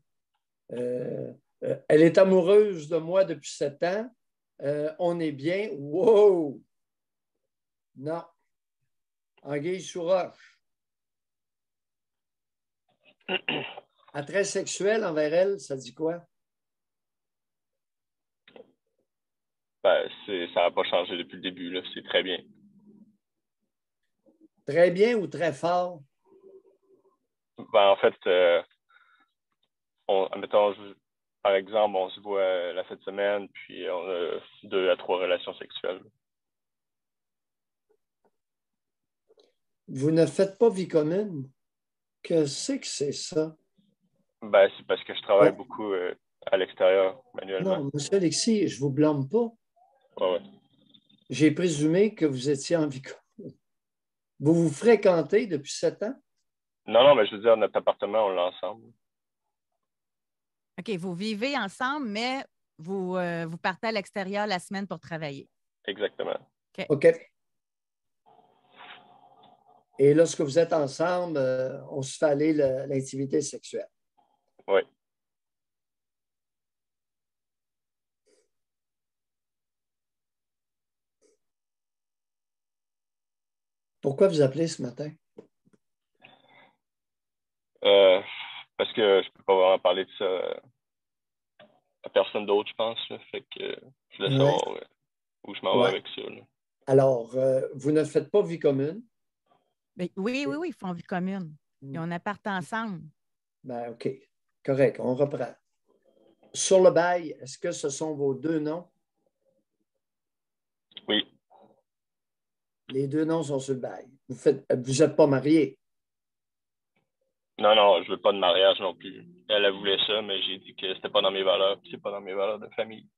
Elle est amoureuse de moi depuis 7 ans. On est bien. Wow! Non. Anguille sous roche. Attrait sexuel envers elle, ça dit quoi? Ben, ça n'a pas changé depuis le début, là. C'est très bien. Très bien ou très fort? Ben, en fait, mettons, par exemple, on se voit la fin de semaine, puis on a 2 à 3 relations sexuelles. Vous ne faites pas vie commune? Que c'est ça? Ben, c'est parce que je travaille beaucoup à l'extérieur, manuellement. Non, M. Alexis, je ne vous blâme pas. Ouais, ouais. J'ai présumé que vous étiez en vie commune. Vous vous fréquentez depuis 7 ans? Non, mais je veux dire, notre appartement, on l'a ensemble. OK, vous vivez ensemble, mais vous partez à l'extérieur la semaine pour travailler. Exactement. OK. Et lorsque vous êtes ensemble, on se fait aller l'intimité sexuelle. Oui. Pourquoi vous appelez ce matin? Parce que je peux pas vraiment parler de ça à personne d'autre, je pense. Là. Fait que je laisse savoir où je m'en vais avec ça. Là. Alors, vous ne faites pas vie commune? Ben, oui, ils font vie commune. Ils ont un appart ensemble. Ben, OK. Correct, on reprend. Sur le bail, est-ce que ce sont vos 2 noms? Oui. Les 2 noms sont sur le bail. Vous n'êtes pas mariés? Non, je veux pas de mariage non plus. Elle voulait ça, mais j'ai dit que c'était pas dans mes valeurs, puis c'est pas dans mes valeurs de famille.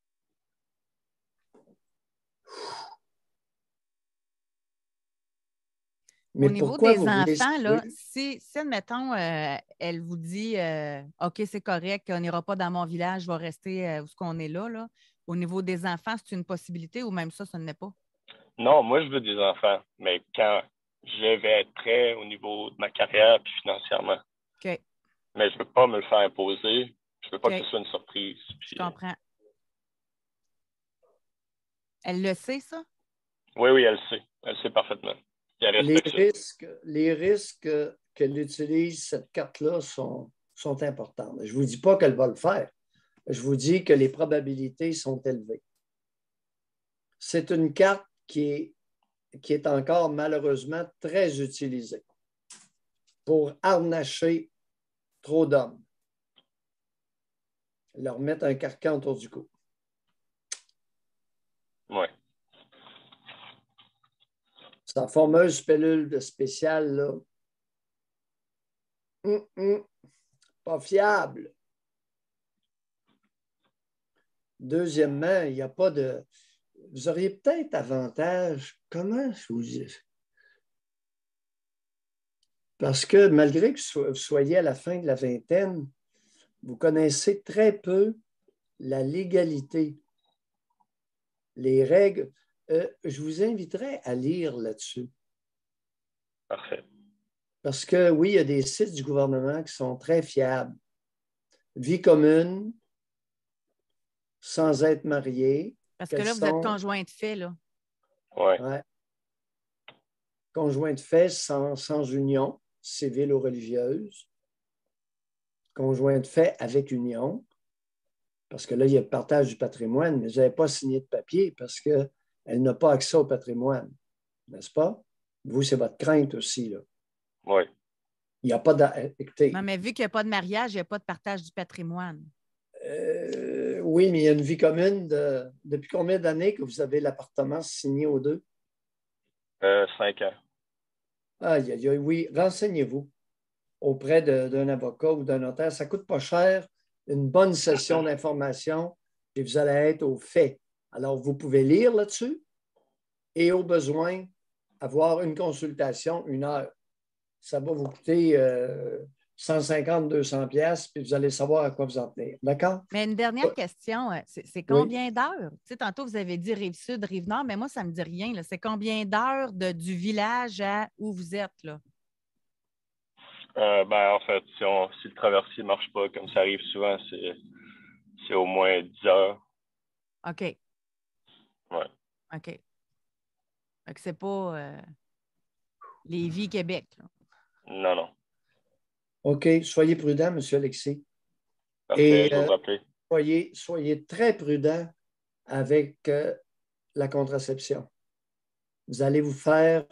Mais au niveau pourquoi des vous voulez... enfants, là, si admettons, elle vous dit OK, c'est correct, on n'ira pas dans mon village, je vais rester où ce qu'on est là. Au niveau des enfants, c'est une possibilité ou même ça ne l'est pas? Non, moi, je veux des enfants, mais quand je vais être prêt au niveau de ma carrière puis financièrement. OK. Mais je ne veux pas me le faire imposer. Je ne veux pas que ce soit une surprise. Puis, je comprends. Elle le sait, ça? Oui, elle le sait. Elle le sait parfaitement. Les risques qu'elle utilise cette carte-là sont importants. Je ne vous dis pas qu'elle va le faire. Je vous dis que les probabilités sont élevées. C'est une carte qui est encore malheureusement très utilisée pour harnacher trop d'hommes. Leur mettre un carcan autour du cou. Oui. Sa fameuse pilule spéciale, là. Pas fiable. Deuxièmement, il n'y a pas de... Vous auriez peut-être avantage. Comment je vous dis? Parce que malgré que vous soyez à la fin de la vingtaine, vous connaissez très peu la légalité, les règles. Je vous inviterais à lire là-dessus. Parfait. Parce que oui, il y a des sites du gouvernement qui sont très fiables. Vie commune, sans être marié. Parce que là, vous êtes conjoint de fait, là. Oui. Ouais. Conjoint de fait sans union civile ou religieuse. Conjoint de fait avec union. Parce que là, il y a le partage du patrimoine, mais vous n'avez pas signé de papier parce qu'elle Elle n'a pas accès au patrimoine, n'est-ce pas? Vous, c'est votre crainte aussi, là. Oui. Il n'y a pas d'équité. Non, mais vu qu'il n'y a pas de mariage, il n'y a pas de partage du patrimoine. Oui, mais il y a une vie commune. Depuis combien d'années que vous avez l'appartement signé aux deux? 5 ans. Aïe, aïe, aïe, oui. Renseignez-vous auprès d'un avocat ou d'un notaire. Ça ne coûte pas cher. Une bonne session d'information et vous allez être au fait. Alors, vous pouvez lire là-dessus et au besoin, avoir une consultation, 1 heure. Ça va vous coûter 150-200 pièces puis vous allez savoir à quoi vous en tenir. D'accord? Mais une dernière question, c'est combien d'heures? Tu sais, tantôt, vous avez dit Rive-Sud, Rive-Nord, mais moi, ça ne me dit rien, là. C'est combien d'heures du village à où vous êtes, là? En fait, si le traversier ne marche pas, comme ça arrive souvent, c'est au moins 10 heures. OK. Ouais. OK. Fait que c'est pas Lévis, Québec, là. Non, non. OK. Soyez prudent, M. Alexis. Parfait, Et je vais vous rappeler. soyez très prudent avec la contraception. Vous allez vous faire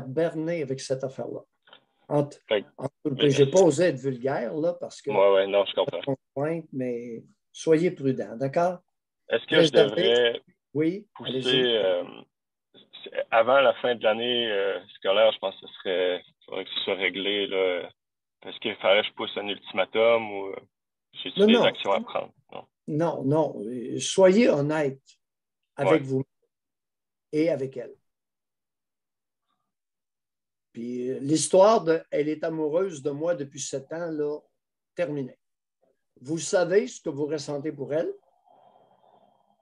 berner avec cette affaire-là. Je n'ai pas osé être vulgaire, là, parce que ouais, non, je comprends. Mais soyez prudent, d'accord? Est-ce que je devrais pousser avant la fin de l'année scolaire, je pense que faudrait que ce soit réglé, là. Est-ce qu'il faudrait que je pousse un ultimatum ou j'ai-tu des actions à prendre? Non. Non. Soyez honnête avec vous et avec elle. Puis l'histoire de « elle est amoureuse de moi depuis 7 ans », là, terminée. Vous savez ce que vous ressentez pour elle.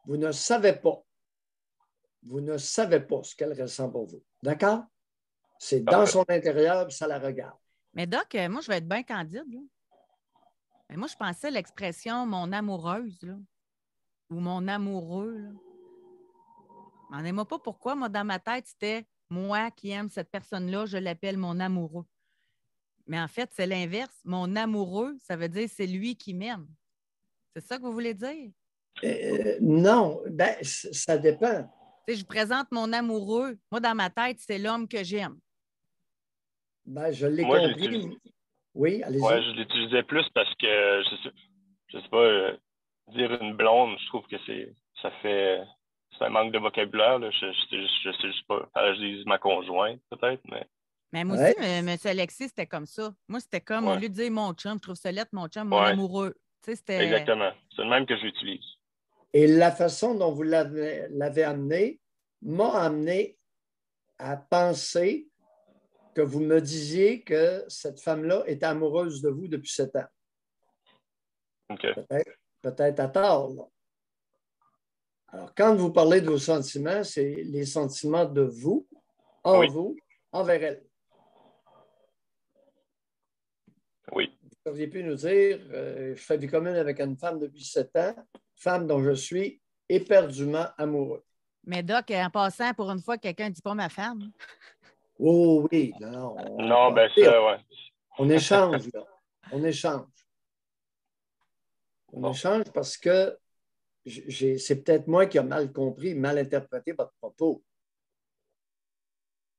Vous ne savez pas. Vous ne savez pas ce qu'elle ressent pour vous. D'accord? C'est dans son intérieur, ça la regarde. Mais Doc, moi, je vais être bien candide, là. Mais moi, je pensais l'expression « mon amoureuse », là, ou « mon amoureux », là. M'en aime pas pourquoi. Moi, dans ma tête, c'était moi qui aime cette personne-là, je l'appelle mon amoureux. Mais en fait, c'est l'inverse. Mon amoureux, ça veut dire c'est lui qui m'aime. C'est ça que vous voulez dire? Non, ça dépend. Tu sais, je présente mon amoureux. Moi, dans ma tête, c'est l'homme que j'aime. Je l'ai compris. Oui, allez-y. Oui, je l'utilisais plus parce que, je sais pas, dire une blonde, je trouve que c'est un manque de vocabulaire, là. Je sais juste pas. Je dis ma conjointe, peut-être, mais. Mais moi aussi, M. Alexis, c'était comme ça. Moi, c'était comme, au lieu de dire mon chum, je trouve ça lettre, mon chum, mon amoureux. Tu sais, c'était... Exactement. C'est le même que j'utilise. Et la façon dont vous l'avez amené m'a amené à penser que vous me disiez que cette femme-là est amoureuse de vous depuis 7 ans. OK. Peut-être à tort, là. Alors, quand vous parlez de vos sentiments, c'est les sentiments de vous, vous, envers elle. Oui. Vous auriez pu nous dire, je fais vie commune avec une femme depuis 7 ans, femme dont je suis éperdument amoureux. Mais Doc, en passant, pour une fois, quelqu'un ne dit pas ma femme. Oh oui, non. Non, ça, ouais. On échange, là. On échange. On échange parce que c'est peut-être moi qui ai mal compris, mal interprété votre propos.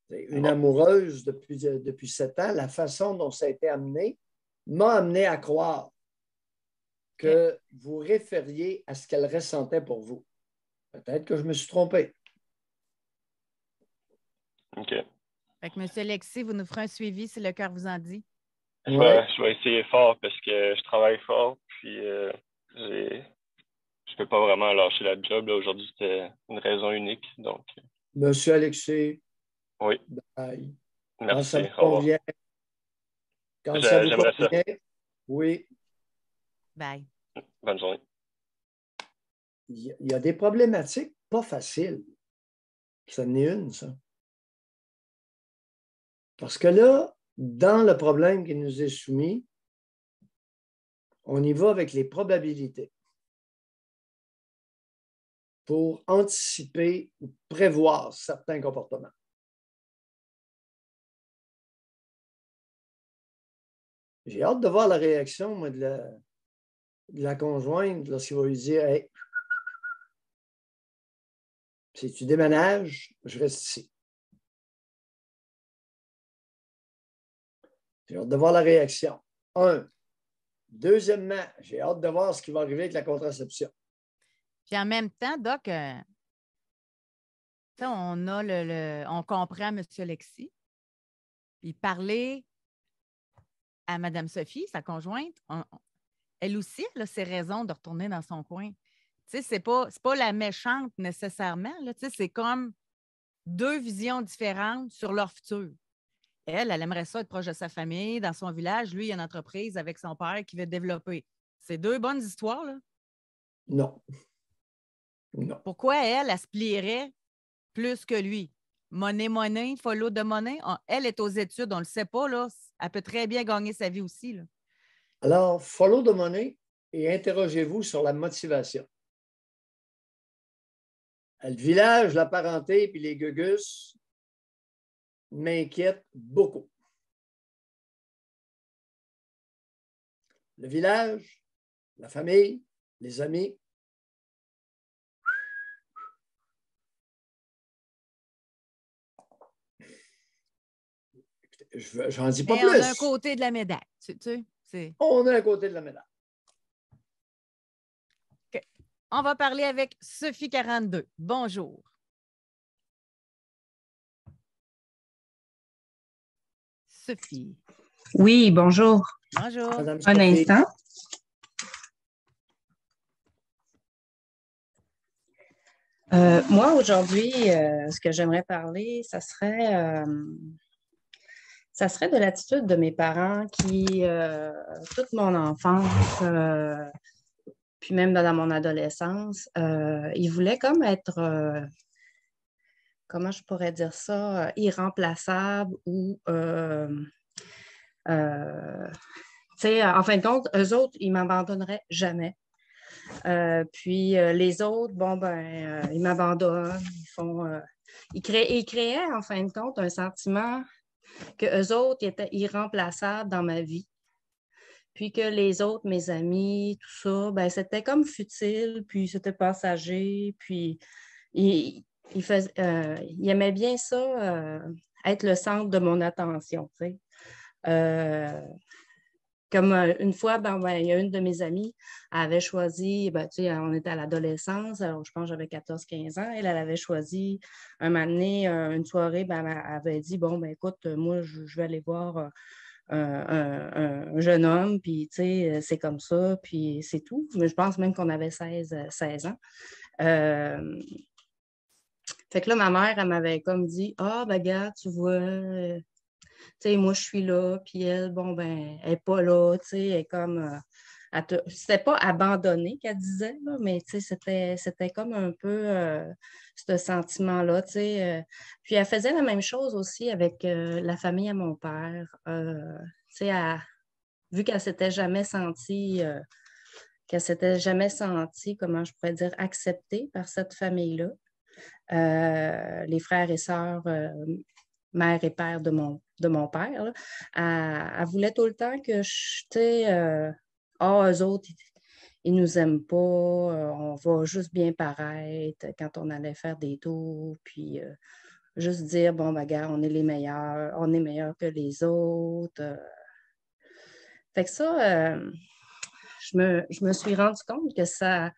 Une amoureuse depuis 7 ans, la façon dont ça a été amené m'a amené à croire que vous référiez à ce qu'elle ressentait pour vous. Peut-être que je me suis trompé. OK. Fait que M. Alexis, vous nous ferez un suivi si le cœur vous en dit. Je vais essayer fort parce que je travaille fort, puis je peux pas vraiment lâcher la job. Aujourd'hui, c'était une raison unique. Donc. Monsieur Alexis. Oui. Bye. Merci. Quand ça vous convient. Quand ça vous convient. Oui. Bye. Bonne journée. Il y a des problématiques pas faciles. Ça en est une, ça. Parce que là, dans le problème qui nous est soumis, on y va avec les probabilités pour anticiper ou prévoir certains comportements. J'ai hâte de voir la réaction, moi, de la conjointe lorsqu'il va lui dire « Hey, Si tu déménages, je reste ici. J'ai hâte de voir la réaction. Un. Deuxièmement, j'ai hâte de voir ce qui va arriver avec la contraception. Puis en même temps, Doc, on comprend M. Alexis. Puis parler à Mme Sophie, sa conjointe, elle aussi, elle a ses raisons de retourner dans son coin. Tu sais, c'est pas la méchante nécessairement. Là, tu sais, c'est comme deux visions différentes sur leur futur. Elle aimerait ça être proche de sa famille, dans son village. Lui, il a une entreprise avec son père qui veut développer. C'est deux bonnes histoires, là. Non. Non. Pourquoi elle se plierait plus que lui? Monnaie, follow de monnaie. Elle est aux études, on ne le sait pas, là. Elle peut très bien gagner sa vie aussi, là. Alors, follow de monnaie et interrogez-vous sur la motivation. Le village, la parenté puis les gugus m'inquiètent beaucoup. Le village, la famille, les amis. Je n'en dis pas plus. On a un côté de la médaille. On a un côté de la médaille. Okay. On va parler avec Sophie 42. Bonjour. Sophie. Oui, bonjour. Bonjour. Madame Un Sophie. instant. Moi, aujourd'hui, ce que j'aimerais parler, ça serait de l'attitude de mes parents qui, toute mon enfance, puis même dans mon adolescence, ils voulaient comme être, comment je pourrais dire ça, irremplaçables ou, tu sais, en fin de compte, eux autres, ils ne m'abandonneraient jamais. Puis les autres, bon, ben, ils m'abandonnent, ils créaient, en fin de compte, un sentiment que eux autres étaient irremplaçables dans ma vie. Puis que les autres, mes amis, tout ça, ben, c'était comme futile, puis c'était passager, puis ils aimaient bien ça, être le centre de mon attention, tu sais. Comme une fois, il y a une de mes amies, elle avait choisi, tu sais, on était à l'adolescence, alors je pense que j'avais 14-15 ans, elle avait choisi un moment donné, une soirée, elle avait dit, bon, écoute, moi, je vais aller voir un jeune homme, puis tu sais, c'est comme ça, puis c'est tout. Mais je pense même qu'on avait 16 ans. Fait que là, ma mère, elle m'avait comme dit, ah, regarde, tu vois, tu sais, moi, je suis là, puis elle, bon, elle n'est pas là, tu sais, elle est comme... c'était pas abandonné qu'elle disait, là, mais tu sais, c'était comme un peu ce sentiment-là, tu sais. Puis elle faisait la même chose aussi avec la famille à mon père. Tu sais, vu qu'elle s'était jamais sentie, comment je pourrais dire, acceptée par cette famille-là. Les frères et sœurs, mère et père de mon père, là, elle voulait tout le temps que je, tu sais, eux autres, ils nous aiment pas, on va juste bien paraître quand on allait faire des tours, puis juste dire, bon, gars, on est les meilleurs, on est meilleurs que les autres. Fait que ça, je me suis rendu compte que ça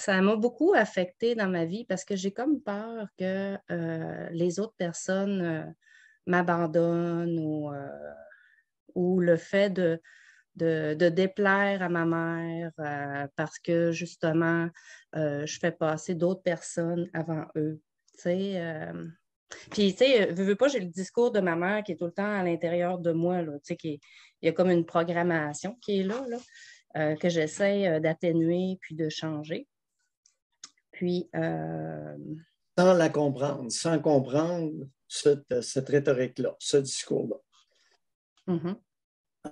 m'a beaucoup affectée dans ma vie parce que j'ai comme peur que les autres personnes m'abandonnent ou le fait de déplaire à ma mère parce que justement, je fais passer d'autres personnes avant eux. Tu sais, puis, tu sais, veux pas, j'ai le discours de ma mère qui est tout le temps à l'intérieur de moi, là, tu sais, il y a comme une programmation qui est là, que j'essaie d'atténuer puis de changer. Puis... Sans la comprendre, sans comprendre cette rhétorique-là, ce discours-là. Mm-hmm.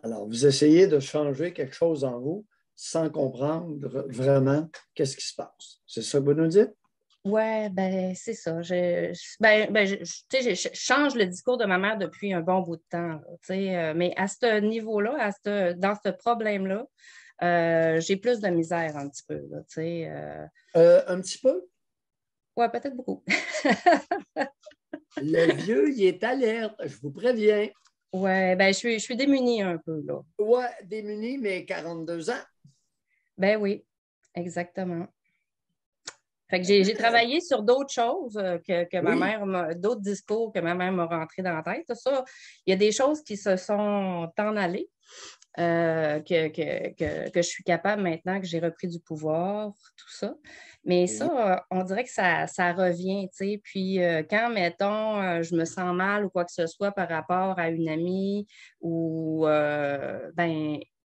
Alors, vous essayez de changer quelque chose en vous sans comprendre vraiment qu'est-ce qui se passe. C'est ça que vous nous dites? Oui, c'est ça. Je change le discours de ma mère depuis un bon bout de temps. Là, mais à ce niveau-là, dans ce problème-là, j'ai plus de misère un petit peu. Là, un petit peu? Ouais, peut-être beaucoup. Le vieux, il est alerte, je vous préviens. Ouais, ben je suis démunie un peu, là. Ouais, démuni, mais 42 ans. Ben oui, exactement. Fait que j'ai travaillé sur d'autres choses que ma mère, d'autres discours que ma mère m'a rentré dans la tête. Ça, il y a des choses qui se sont en allées, que je suis capable maintenant que j'ai repris du pouvoir, tout ça. Mais ça, on dirait que ça revient, tu sais. Puis quand, mettons, je me sens mal ou quoi que ce soit par rapport à une amie ou,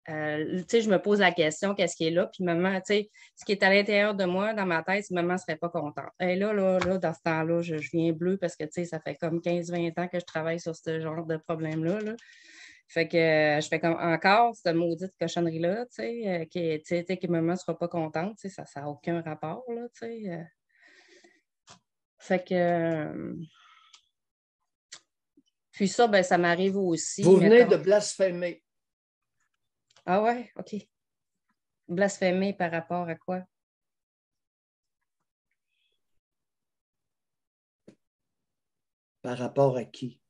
je me pose la question, qu'est-ce qui est là? Puis maman, tu sais, ce qui est à l'intérieur de moi, dans ma tête, c'est maman ne serait pas contente. Et là, dans ce temps-là, je viens bleu parce que, tu sais, ça fait comme 15-20 ans que je travaille sur ce genre de problème-là, là. Fait que je fais comme encore cette maudite cochonnerie-là, tu sais, que maman ne sera pas contente, tu sais, ça n'a aucun rapport, là, tu sais. Fait que... puis ça, ben, ça m'arrive aussi. Vous venez de blasphémer. Ah ouais, OK. Blasphémer par rapport à quoi? Par rapport à qui?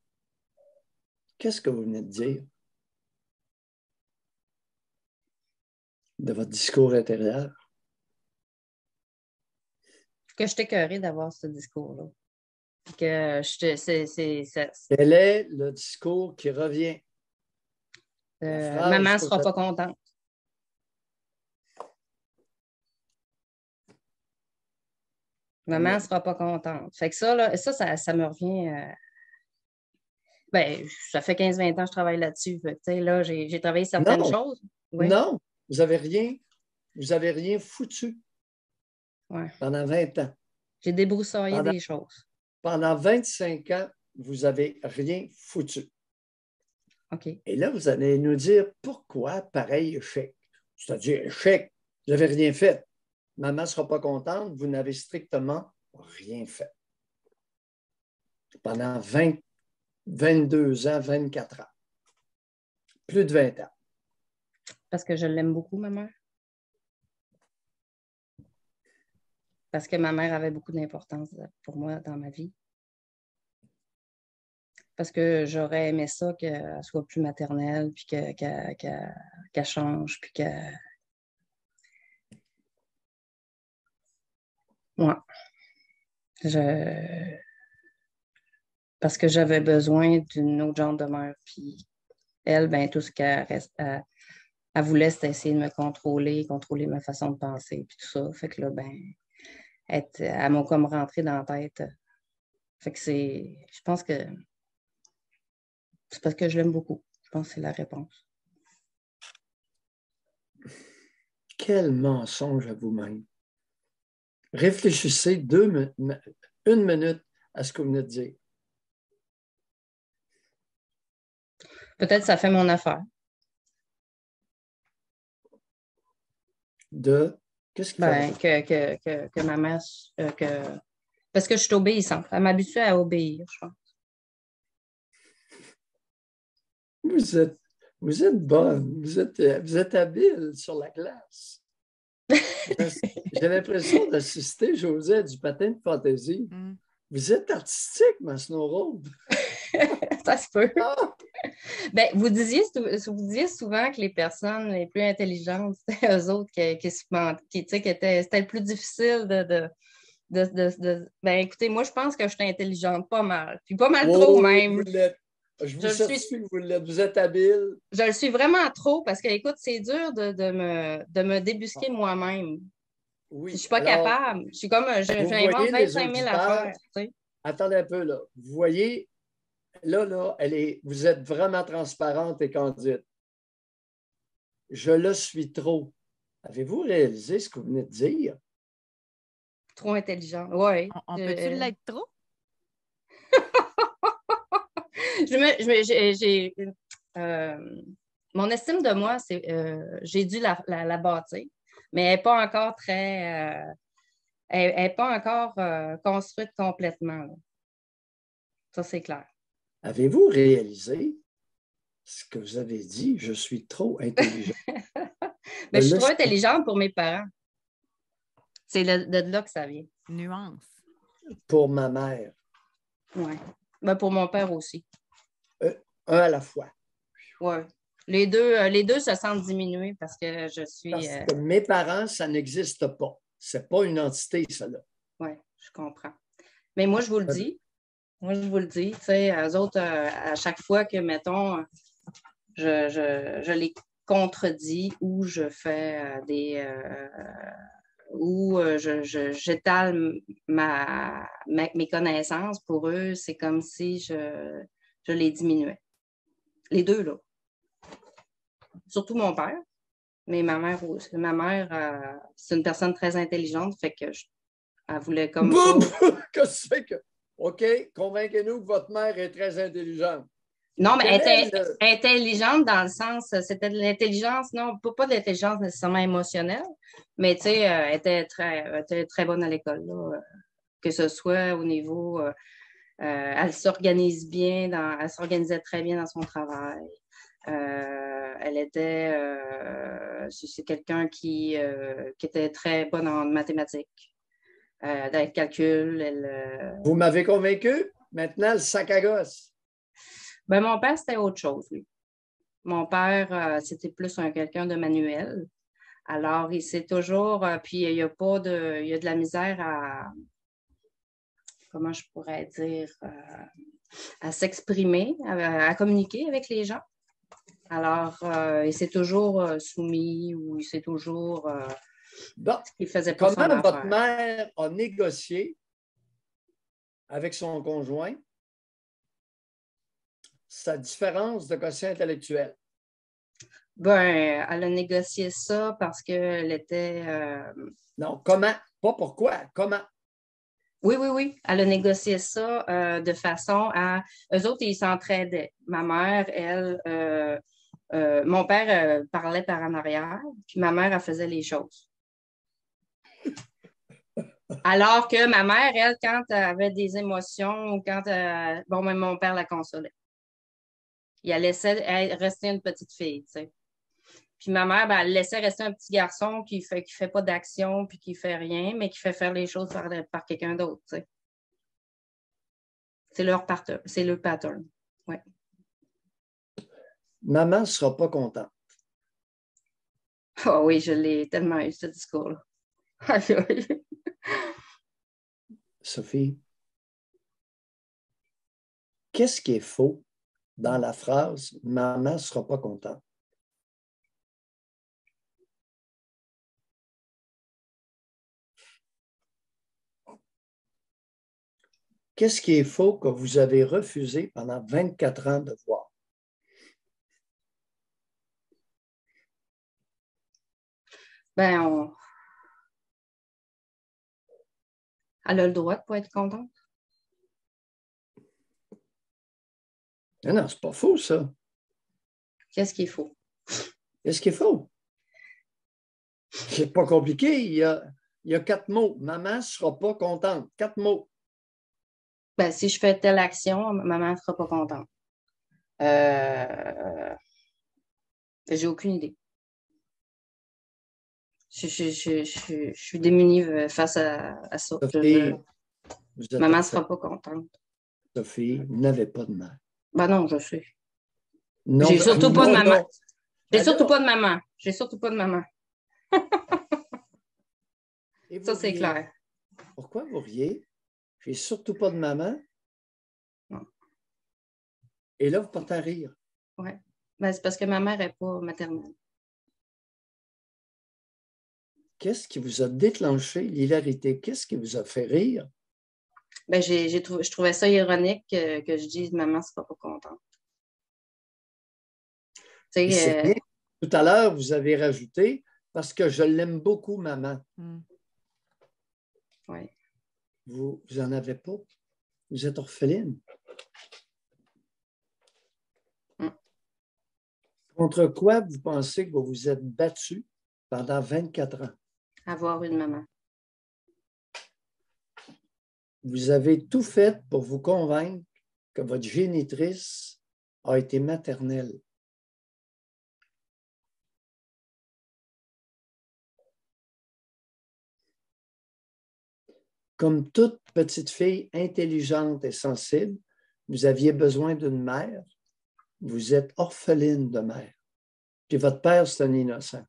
Qu'est-ce que vous venez de dire? De votre discours intérieur? Que je t'écœurais d'avoir ce discours-là. Que Quel est le discours qui revient? Maman ne sera pas contente. Maman ne sera pas contente. Fait que ça, là, ça me revient. Ben, ça fait 15-20 ans que je travaille là-dessus. Là, j'ai travaillé certaines choses. Oui. Non, vous n'avez rien foutu pendant 20 ans. J'ai débroussaillé des choses. Pendant 25 ans, vous n'avez rien foutu. OK. Et là, vous allez nous dire pourquoi pareil échec. C'est-à-dire, échec, vous n'avez rien fait. Maman ne sera pas contente, vous n'avez strictement rien fait. Pendant 22 ans, 24 ans. Plus de 20 ans. Parce que je l'aime beaucoup, ma mère. Parce que ma mère avait beaucoup d'importance pour moi dans ma vie. Parce que j'aurais aimé ça qu'elle soit plus maternelle, puis qu'elle change, puis qu'elle... Moi. Parce que j'avais besoin d'une autre genre de mère. Puis elle, ben tout ce qu'elle voulait, c'était essayer de me contrôler ma façon de penser, puis tout ça. Fait que là, ben, elle m'a comme rentré dans la tête. Fait que je pense que c'est parce que je l'aime beaucoup. Je pense que c'est la réponse. Quel mensonge à vous-même. Réfléchissez 1 minute à ce que vous venez de dire. Peut-être que ça fait mon affaire. Qu'est-ce qui fait? Que ma mère... parce que je suis obéissante. Elle m'habitue à obéir, je pense. Vous êtes bonne. Vous êtes habile sur la glace. J'ai l'impression d'assister, José, à du patin de fantaisie. Vous êtes artistique, ma Snow Road. Ça se peut. Ben, vous disiez souvent que les personnes les plus intelligentes, c'était eux autres c'était le plus difficile Ben, écoutez, moi, je pense que je suis intelligente pas mal. Puis pas mal trop, même. Je vous certifie que vous l'êtes. Vous êtes habile. Je le suis vraiment trop parce que, écoute, c'est dur de me débusquer moi-même. Oui. Je ne suis pas capable. Je suis comme, j'invente 25 000 affaires. Tu sais. Attendez un peu, là. Vous voyez, là, vous êtes vraiment transparente et candide. Je le suis trop. Avez-vous réalisé ce que vous venez de dire? Trop intelligent, oui. On peut-tu l'être trop? Mon estime de moi, j'ai dû la bâtir, mais elle n'est pas encore très... elle n'est pas encore construite complètement. Là. Ça, c'est clair. Avez-vous réalisé ce que vous avez dit? Je suis trop intelligente. Mais je suis trop intelligente pour mes parents. C'est de là que ça vient. Nuance. pour ma mère. Oui. Ben, pour mon père aussi. Un à la fois. Oui. Les deux se sentent diminués parce que je suis. Parce que mes parents, ça n'existe pas. C'est pas une entité, ça là. Oui, je comprends. Mais moi, je vous le dis. Moi, je vous le dis. Tu sais, eux autres, à chaque fois que, mettons, je les contredis ou je fais j'étale mes connaissances pour eux, c'est comme si je les diminuais. Les deux, là. Surtout mon père, mais ma mère aussi. Ma mère, c'est une personne très intelligente, fait que elle voulait comme Boum! pas... Qu'est-ce que c'est que... OK, convainquez-nous que votre mère est très intelligente. Non, mais elle était intelligente dans le sens, c'était de l'intelligence, non, pas de l'intelligence nécessairement émotionnelle, mais tu sais, elle était très bonne à l'école, là, que ce soit au niveau, elle s'organise bien, elle s'organisait très bien dans son travail. C'est quelqu'un qui était très bonne en mathématiques, dans le calcul. Vous m'avez convaincu? Maintenant, le sac à gosse. Ben, mon père, c'était autre chose, lui. Mon père, c'était plus quelqu'un de manuel. Alors, il s'est toujours... puis, il y a de la misère à... Comment je pourrais dire? À s'exprimer, à communiquer avec les gens. Alors, il s'est toujours soumis ou il s'est toujours... Bon, il faisait pas son comment votre affaire. mère a négocié avec son conjoint sa différence de quotient intellectuel? Ben, elle a négocié ça parce qu'elle était... Non, comment? Pas pourquoi, comment? Oui. Elle a négocié ça de façon à... Eux autres, ils s'entraidaient. Ma mère, elle... mon père parlait par en arrière, puis ma mère, elle faisait les choses. Alors que ma mère, elle, quand elle avait des émotions ou quand... bon, même mon père la consolait. Il la laissait rester une petite fille, tu sais. Puis ma mère, ben, elle laissait rester un petit garçon qui fait pas d'action puis qui fait rien, mais qui fait faire les choses par quelqu'un d'autre, tu sais. C'est leur pattern. Ouais. Maman ne sera pas contente. Oh oui, je l'ai tellement eu, ce discours-là. Sophie, qu'est-ce qui est faux dans la phrase « Maman ne sera pas contente » ? Qu'est-ce qui est faux que vous avez refusé pendant 24 ans de voir? Ben, elle a le droit de ne pas être contente. Non, c'est pas faux, ça. Qu'est-ce qui est faux? Qu'est-ce qui est faux? C'est pas compliqué. Il y a 4 mots. Maman ne sera pas contente. 4 mots. Ben, si je fais telle action, maman ne sera pas contente. J'ai aucune idée. Je suis démunie face à ça. Sophie, maman ne sera pas contente. Sophie, vous n'avez pas de mère. Ben non, je sais. Non, j'ai surtout pas de maman. Non. J'ai surtout pas de maman. J'ai surtout pas de maman. Ça, c'est clair. Pourquoi vous riez? J'ai surtout pas de maman. Non. Et là, vous partez à rire. Oui. Ben, c'est parce que ma mère n'est pas maternelle. Qu'est-ce qui vous a déclenché l'hilarité? Qu'est-ce qui vous a fait rire? Ben, je trouvais ça ironique que je dise maman ne sera pas contente. Bien. Tout à l'heure, vous avez rajouté parce que je l'aime beaucoup, maman. Oui. Vous n'en avez pas. Vous êtes orpheline. Contre quoi vous pensez que vous vous êtes battue pendant 24 ans? Avoir une maman. Vous avez tout fait pour vous convaincre que votre génitrice a été maternelle. Comme toute petite fille intelligente et sensible, vous aviez besoin d'une mère. Vous êtes orpheline de mère. Puis votre père, c'est un innocent.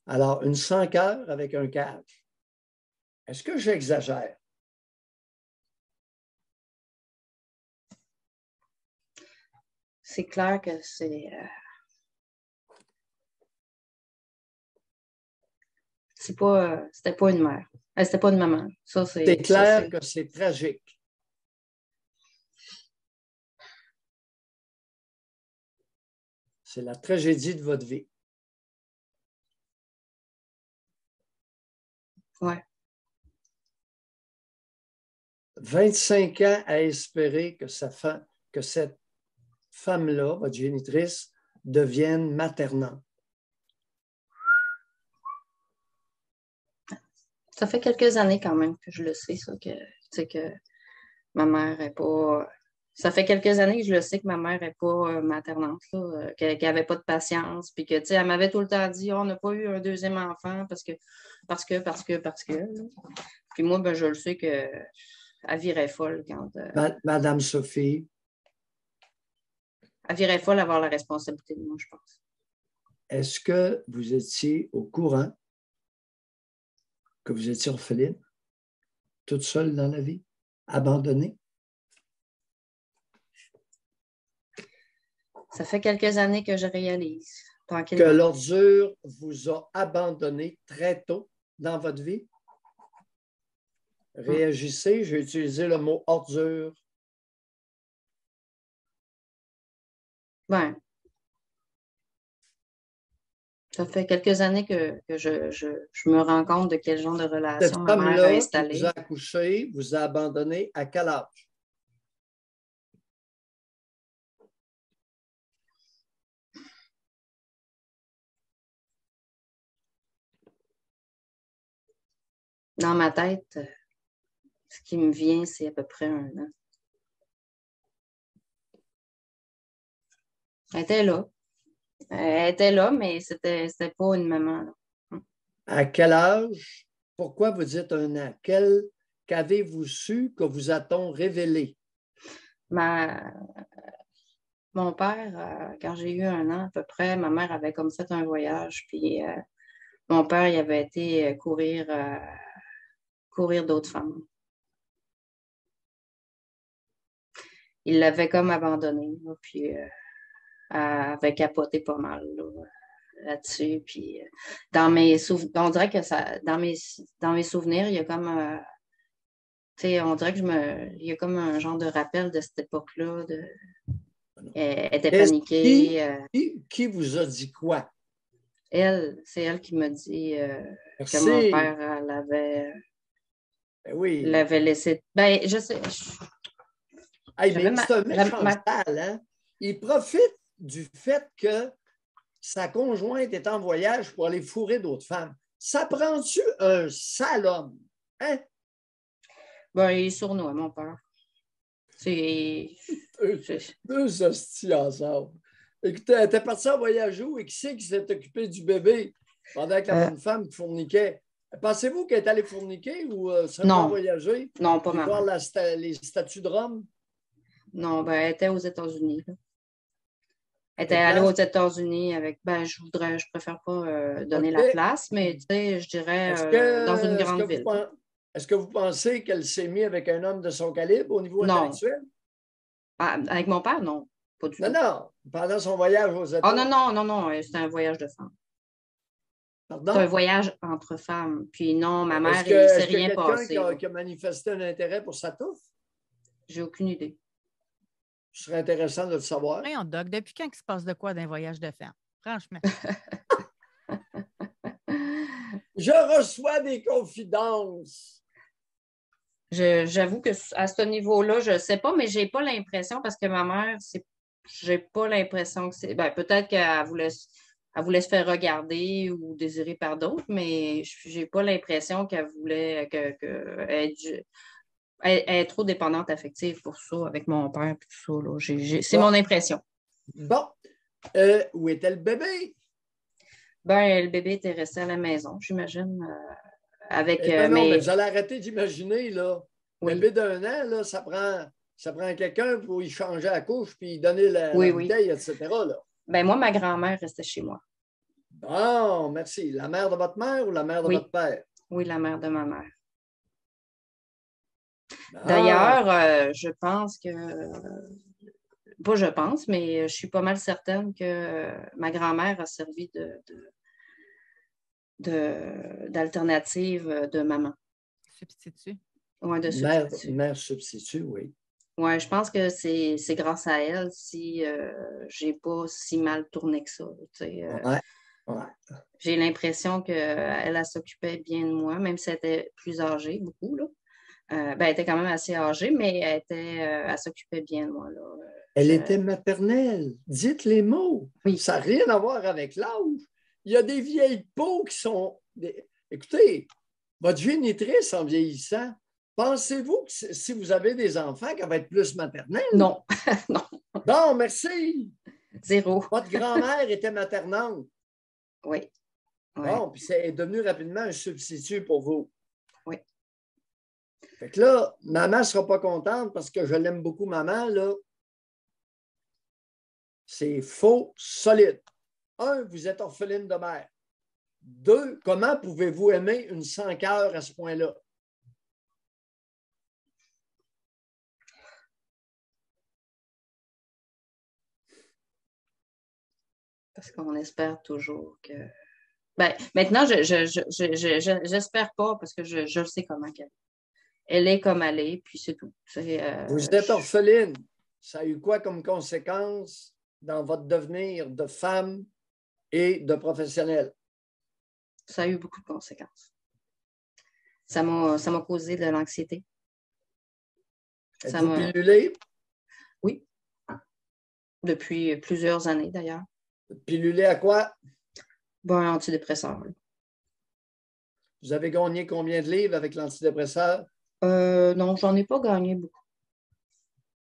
Alors, une sans cœur avec un cave. Est-ce que j'exagère? C'est clair que c'était pas une mère. C'était pas une maman. C'est clair que c'est tragique. C'est la tragédie de votre vie. Ouais. 25 ans à espérer que cette femme-là, votre génitrice, devienne maternante. Ça fait quelques années quand même que je le sais, ça, que ma mère n'est pas. Ça fait quelques années que je le sais que ma mère n'est pas maternante, qu'elle n'avait pas de patience, puis que, elle m'avait tout le temps dit, on n'a pas eu un deuxième enfant parce que. Puis moi, ben, je le sais qu'elle virait folle quand. Madame Sophie. Elle virait folle avoir la responsabilité de moi, je pense. Est-ce que vous étiez au courant que vous étiez orpheline, toute seule dans la vie, abandonnée? Ça fait quelques années que je réalise. Que l'ordure vous a abandonné très tôt dans votre vie? Réagissez, j'ai utilisé le mot ordure. Ben, ça fait quelques années que je me rends compte de quel genre de relation ma mère a installée. Qui vous a accouché, vous a abandonné à quel âge? Dans ma tête, ce qui me vient, c'est à peu près 1 an. Elle était là. Elle était là, mais c'était pas une maman. Là. À quel âge? Pourquoi vous dites 1 an? Qu'avez-vous su, que vous a-t-on révélé? Mon père, quand j'ai eu 1 an à peu près, ma mère avait comme fait un voyage, puis mon père, il avait été courir d'autres femmes. Il l'avait comme abandonnée, là, puis elle avait capoté pas mal là-dessus. Puis dans mes souvenirs, on dirait que dans mes souvenirs, il y a comme on dirait que il y a comme un genre de rappel de cette époque-là. Elle était paniquée. Qui vous a dit quoi? C'est elle qui m'a dit que mon père l'avait laissé. Ben, je sais. Mais c'est un méchant sale, hein? Il profite du fait que sa conjointe est en voyage pour aller fourrer d'autres femmes. Ça prend-tu un sale homme? Hein? Ben, il est sournois, mon père. C'est. Deux hosties ensemble. Écoutez, elle était partie en voyage où et qui c'est qui s'est occupé du bébé pendant que la femme fourniquait? Pensez-vous qu'elle est allée fourniquer ou seulement voyager? Non, pas voir les statues de Rome? Non, ben, elle était aux États-Unis. Elle était allée aux États-Unis avec. Ben, je préfère pas donner la place, mais je dirais dans une grande ville. Est-ce que vous pensez qu'elle s'est mise avec un homme de son calibre au niveau intellectuel? Avec mon père, non. Pas du tout. Non. Pendant son voyage aux États-Unis. Non. C'était un voyage de femmes. Pardon? C'est un voyage entre femmes. Puis non, ma mère, il ne s'est rien passé. Quelqu'un qui a manifesté un intérêt pour sa touffe? J'ai aucune idée. Ce serait intéressant de le savoir. Voyons, Doc, depuis quand il se passe de quoi d'un voyage de femmes? Franchement. Je reçois des confidences. J'avoue que à ce niveau-là, je ne sais pas, mais je n'ai pas l'impression parce que ma mère, j'ai pas l'impression que c'est. Ben, peut-être qu'elle voulait se faire regarder ou désirer par d'autres, mais je n'ai pas l'impression qu'elle voulait elle est trop dépendante affective pour ça, avec mon père et tout ça. C'est mon impression. Bon. Où était le bébé? Ben, le bébé était resté à la maison, j'imagine. avec, non, mais vous allez arrêter d'imaginer, là. Oui. Bébé d'1 an, là, ça prend quelqu'un pour y changer la couche puis y donner la Oui. bouteille, etc. Là. Ben, moi, ma grand-mère restait chez moi. Bon, merci. La mère de votre mère ou la mère de Oui. votre père? Oui, la mère de ma mère. Bon. D'ailleurs, je pense que, pas je pense, mais je suis pas mal certaine que ma grand-mère a servi d'alternative de maman. Substitut. Oui, de substitut. Mère substitut, oui. Oui, je pense que c'est grâce à elle si j'ai pas si mal tourné que ça. Ouais. J'ai l'impression qu'elle s'occupait bien de moi, même si elle était plus âgée, beaucoup. Là. Elle était quand même assez âgée, mais elle s'occupait bien de moi. Là. Elle était maternelle. Dites les mots. Oui. Ça n'a rien à voir avec l'âge. Il y a des vieilles peaux qui sont... Écoutez, votre génitrice en vieillissant, pensez-vous que si vous avez des enfants, qu'elle va être plus maternelle? Non. Non. Bon, merci. Zéro. Votre grand-mère était maternante. Oui. Bon, puis c'est devenu rapidement un substitut pour vous. Oui. Fait que là, maman ne sera pas contente parce que je l'aime beaucoup, maman, là. C'est faux, solide. 1, vous êtes orpheline de mère. 2, comment pouvez-vous aimer une sans-cœur à ce point-là? Parce qu'on espère toujours que... Ben, maintenant, j'espère pas parce que je sais comment qu'elle est. Elle est comme elle est, puis c'est tout. Vous êtes orpheline. Ça a eu quoi comme conséquence dans votre devenir de femme et de professionnelle? Ça a eu beaucoup de conséquences. Ça m'a causé de l'anxiété. Êtes-vous pilulée? Oui. Depuis plusieurs années, d'ailleurs. Pilulée à quoi? Bon, un antidépresseur. Vous avez gagné combien de livres avec l'antidépresseur? Non, j'en ai pas gagné beaucoup.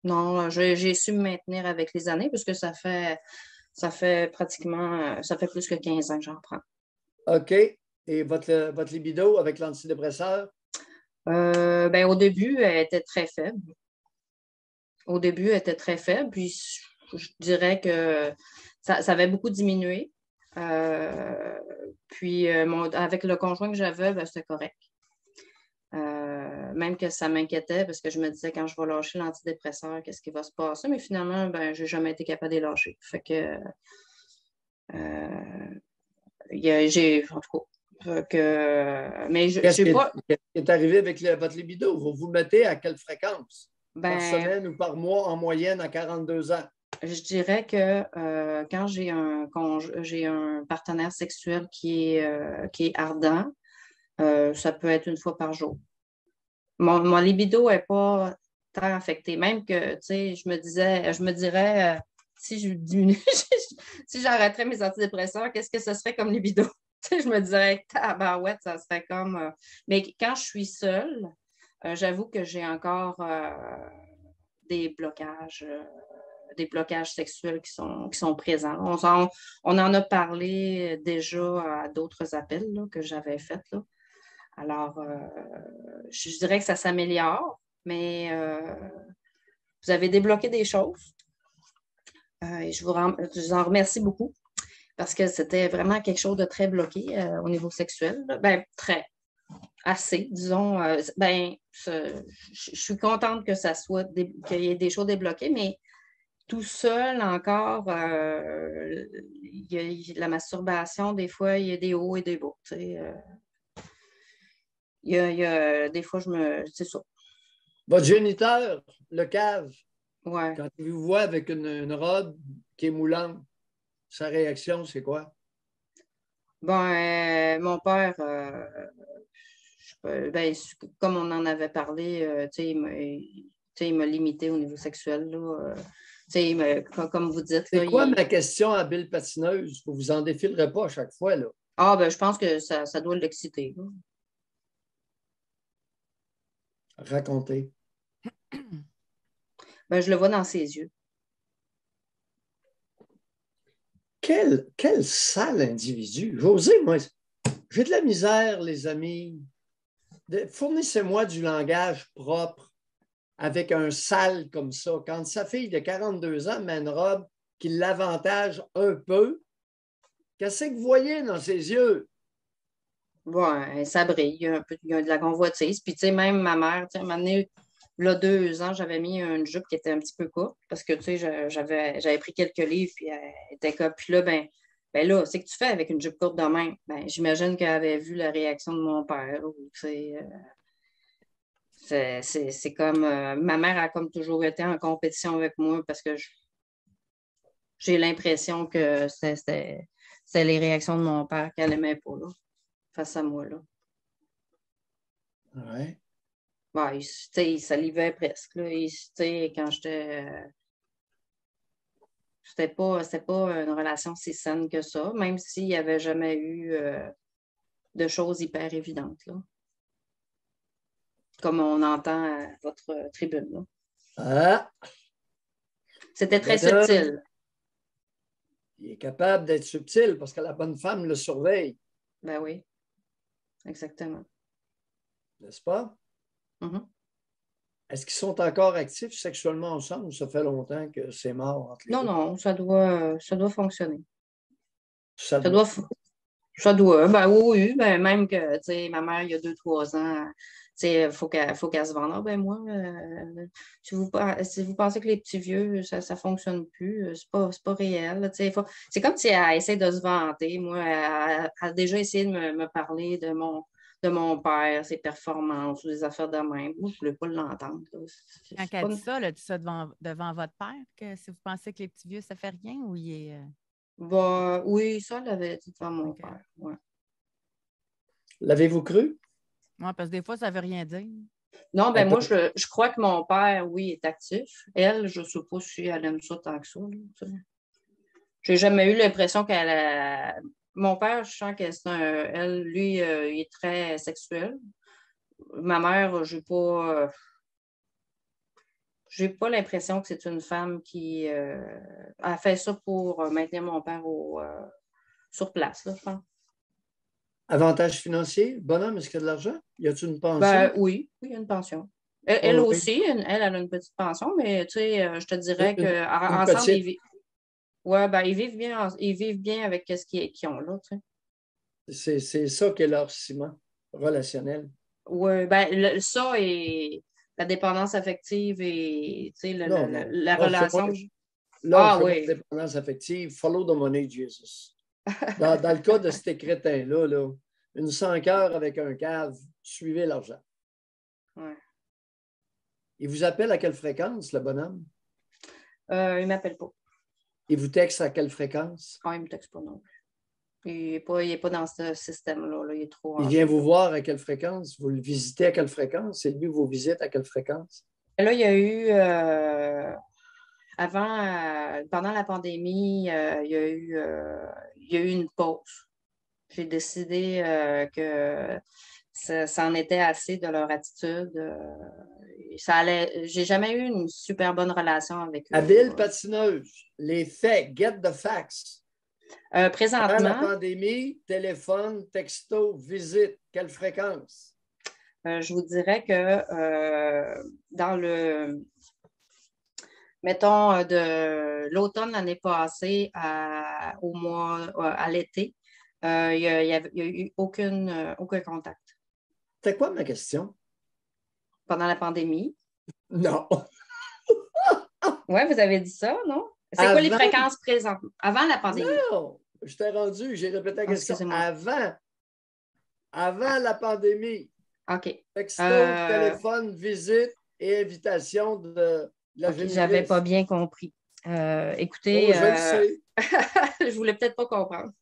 Non, j'ai su me maintenir avec les années parce que ça fait pratiquement, ça fait plus que 15 ans que j'en prends. OK. Et votre libido avec l'antidépresseur? Au début, elle était très faible. Puis je dirais que ça avait beaucoup diminué. Puis avec le conjoint que j'avais, c'était correct. Même que ça m'inquiétait parce que je me disais quand je vais lâcher l'antidépresseur, qu'est-ce qui va se passer? Mais finalement, je n'ai jamais été capable de les lâcher. Fait que j'ai, en tout cas, mais je sais pas. Qu'est-ce qui est arrivé avec votre libido? Vous vous mettez à quelle fréquence? Par Ben, semaine ou par mois en moyenne à 42 ans? Je dirais que quand j'ai un partenaire sexuel qui est ardent, ça peut être une fois par jour. Mon libido n'est pas tant affecté. Même que, tu sais, je me dirais, si je diminue, si j'arrêterais mes antidépresseurs, qu'est-ce que ce serait comme libido? Tu sais, je me dirais, tabarouette, ça serait comme... Mais quand je suis seule, j'avoue que j'ai encore des blocages sexuels qui sont présents. On en a parlé déjà à d'autres appels là, que j'avais faits. Là. Alors, je dirais que ça s'améliore, mais vous avez débloqué des choses. Et je vous en remercie beaucoup parce que c'était vraiment quelque chose de très bloqué au niveau sexuel. Assez, disons. Je suis contente que ça soit qu'il y ait des choses débloquées, mais tout seul encore, la masturbation, des fois, il y a des hauts et des bas. Des fois, c'est ça. Votre géniteur, le cave, ouais. Quand il vous voit avec une robe qui est moulante, sa réaction, c'est quoi? Mon père, comme on en avait parlé, il m'a limité au niveau sexuel. Là, comme vous dites. C'est quoi ma question à Bill Patineuse? Vous vous en défilerez pas à chaque fois. Là. Je pense que ça doit l'exciter. Racontez. Je le vois dans ses yeux. Quel sale individu. J'osais, moi. J'ai de la misère, les amis, Fournissez-moi du langage propre avec un sale comme ça. Quand sa fille de 42 ans met une robe qui l'avantage un peu, qu'est-ce que vous voyez dans ses yeux? Ouais, ça brille, il y a de la convoitise. Puis, tu sais, même ma mère, tu sais, m'a amené, là, 2 ans, j'avais mis une jupe qui était un petit peu courte parce que, tu sais, j'avais pris quelques livres, puis elle était comme, puis là, ben là, c'est que tu fais avec une jupe courte de même? Ben, j'imagine qu'elle avait vu la réaction de mon père, ou, tu sais, c'est comme, ma mère a comme toujours été en compétition avec moi parce que j'ai l'impression que c'était les réactions de mon père qu'elle aimait pas, là, face à moi, là. Ouais. Ouais, tu sais, il salivait presque, là. Tu sais, quand c'était pas une relation si saine que ça, même s'il n'y avait jamais eu de choses hyper évidentes, là. Comme on entend à votre tribune, là. Ah, C'était très bonhomme, subtil. il est capable d'être subtil parce que la bonne femme le surveille, Ben oui, exactement. n'est-ce pas? Mhm. Est-ce qu'ils sont encore actifs sexuellement ensemble ou ça fait longtemps que c'est mort entre les Non, deux? non, ça doit fonctionner. Ça Ça doit. doit, ben oui, ben même que, tu sais, ma mère, il y a 2, 3 ans, tu sais, faut qu'elle se vende. Ah, ben moi, si vous pensez que les petits vieux, ça fonctionne plus, c'est pas réel, là, tu sais, c'est comme si elle essaie de se vanter. Moi, elle a déjà essayé de me parler de mon père, ses performances, ou des affaires de même. Moi, je ne voulais pas l'entendre, là. Quand C'est elle pas dit ça, elle a dit ça devant votre père, que si vous pensez que les petits vieux, ça fait rien ou il est. bah, oui, ça, elle l'avait dit devant mon OK. père, ouais. L'avez-vous cru? Ouais, parce que des fois, ça ne veut rien dire. Non, ben Elle moi, peut- je crois que mon père, oui, est actif. Elle, je ne sais pas si elle aime ça tant que ça, là, tu sais. J'ai jamais eu l'impression qu'elle a... Mon père, je sens que c'est elle, lui, il est très sexuel. Ma mère, j'ai pas l'impression que c'est une femme qui a fait ça pour maintenir mon père sur place, là, je pense. Avantage financier? Bonhomme, est-ce qu'il y a de l'argent? Y a-t-il une pension? Ben oui, oui, il y a une pension. Elle Oui, oui. aussi, elle a une petite pension, mais tu sais, je te dirais Une, une qu'ensemble, petite. ouais, ben, ils vivent bien avec ce qu'ils ont là, tu sais. C'est ça qui est leur ciment relationnel. Ouais, ben, ça et la dépendance affective et, tu sais, Non, non. la relation. Ah Lâchez-moi la oui, dépendance affective. Follow the money, Jesus. Dans le cas de ces crétins-là, là, une sans cœur avec un cave, suivez l'argent. ouais. Il vous appelle à quelle fréquence, le bonhomme? Il ne m'appelle pas. Il vous texte à quelle fréquence? Ah, il ne me texte pas non plus. Il n'est pas dans ce système-là, là. Il est trop Il vient âgé. vous voir à quelle fréquence? Vous le visitez à quelle fréquence? C'est lui vous visite à quelle fréquence? Là, il y a eu, pendant la pandémie, il y a eu une pause. J'ai décidé que ça en était assez de leur attitude. J'ai jamais eu une super bonne relation avec eux, Habile là. patineuse. Les faits, get the facts. Avant la Présentement, pandémie, téléphone, texto, visite, quelle fréquence? je vous dirais que dans mettons, de l'automne l'année passée à l'été, il y a eu aucun contact. C'était quoi ma question? Pendant la pandémie. Non. Oui, vous avez dit ça, non? C'est quoi les Avant? fréquences présentes? Avant la pandémie. Non. Je t'ai rendu, j'ai répété la question. Excusez-moi. Avant la pandémie. OK. Texto, téléphone, visite et invitation de la OK, j'avais pas bien compris. Écoutez, je le sais. je voulais peut-être pas comprendre.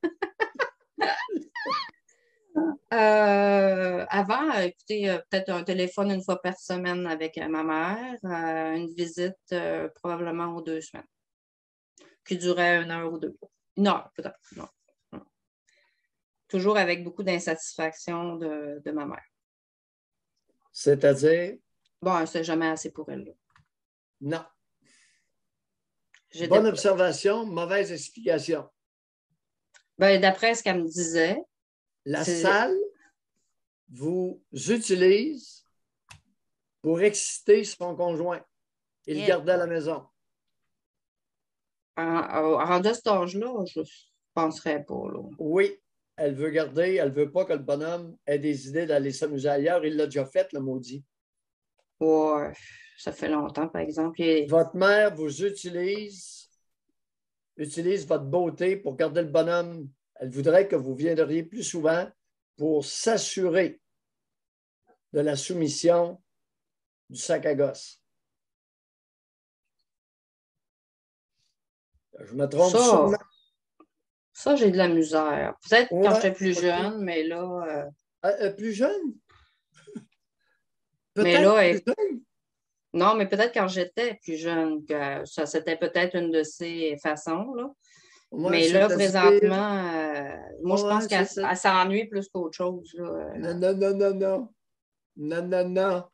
Avant, écoutez, peut-être un téléphone une fois par semaine avec ma mère, une visite probablement aux 2 semaines, qui durait 1 heure ou 2. Non, peut-être. Non. Toujours avec beaucoup d'insatisfaction de ma mère. C'est-à-dire? Bon, c'est jamais assez pour elle, là. Non. J'étais Bonne pas- observation, mauvaise explication. Ben, d'après ce qu'elle me disait, La c'est- salle vous utilise pour exciter son conjoint et le garder à la maison? Rendu à cet âge-là, je ne penserais pas. Là. Oui, elle veut garder, elle ne veut pas que le bonhomme ait des idées d'aller s'amuser ailleurs. Il l'a déjà fait, le maudit. Ouais, ça fait longtemps, par exemple. Votre mère vous utilise votre beauté pour garder le bonhomme. Elle voudrait que vous viendriez plus souvent pour s'assurer de la soumission du sac à gosse. Je me trompe sûrement. Ça, j'ai de la misère. Peut-être quand j'étais plus jeune, mais là... plus jeune? Mais là, non, mais peut-être quand j'étais plus jeune, que ça, c'était peut-être une de ces façons, là. Ouais, mais là, présentement, moi, je pense qu'elle s'ennuie plus qu'autre chose. Là. Non.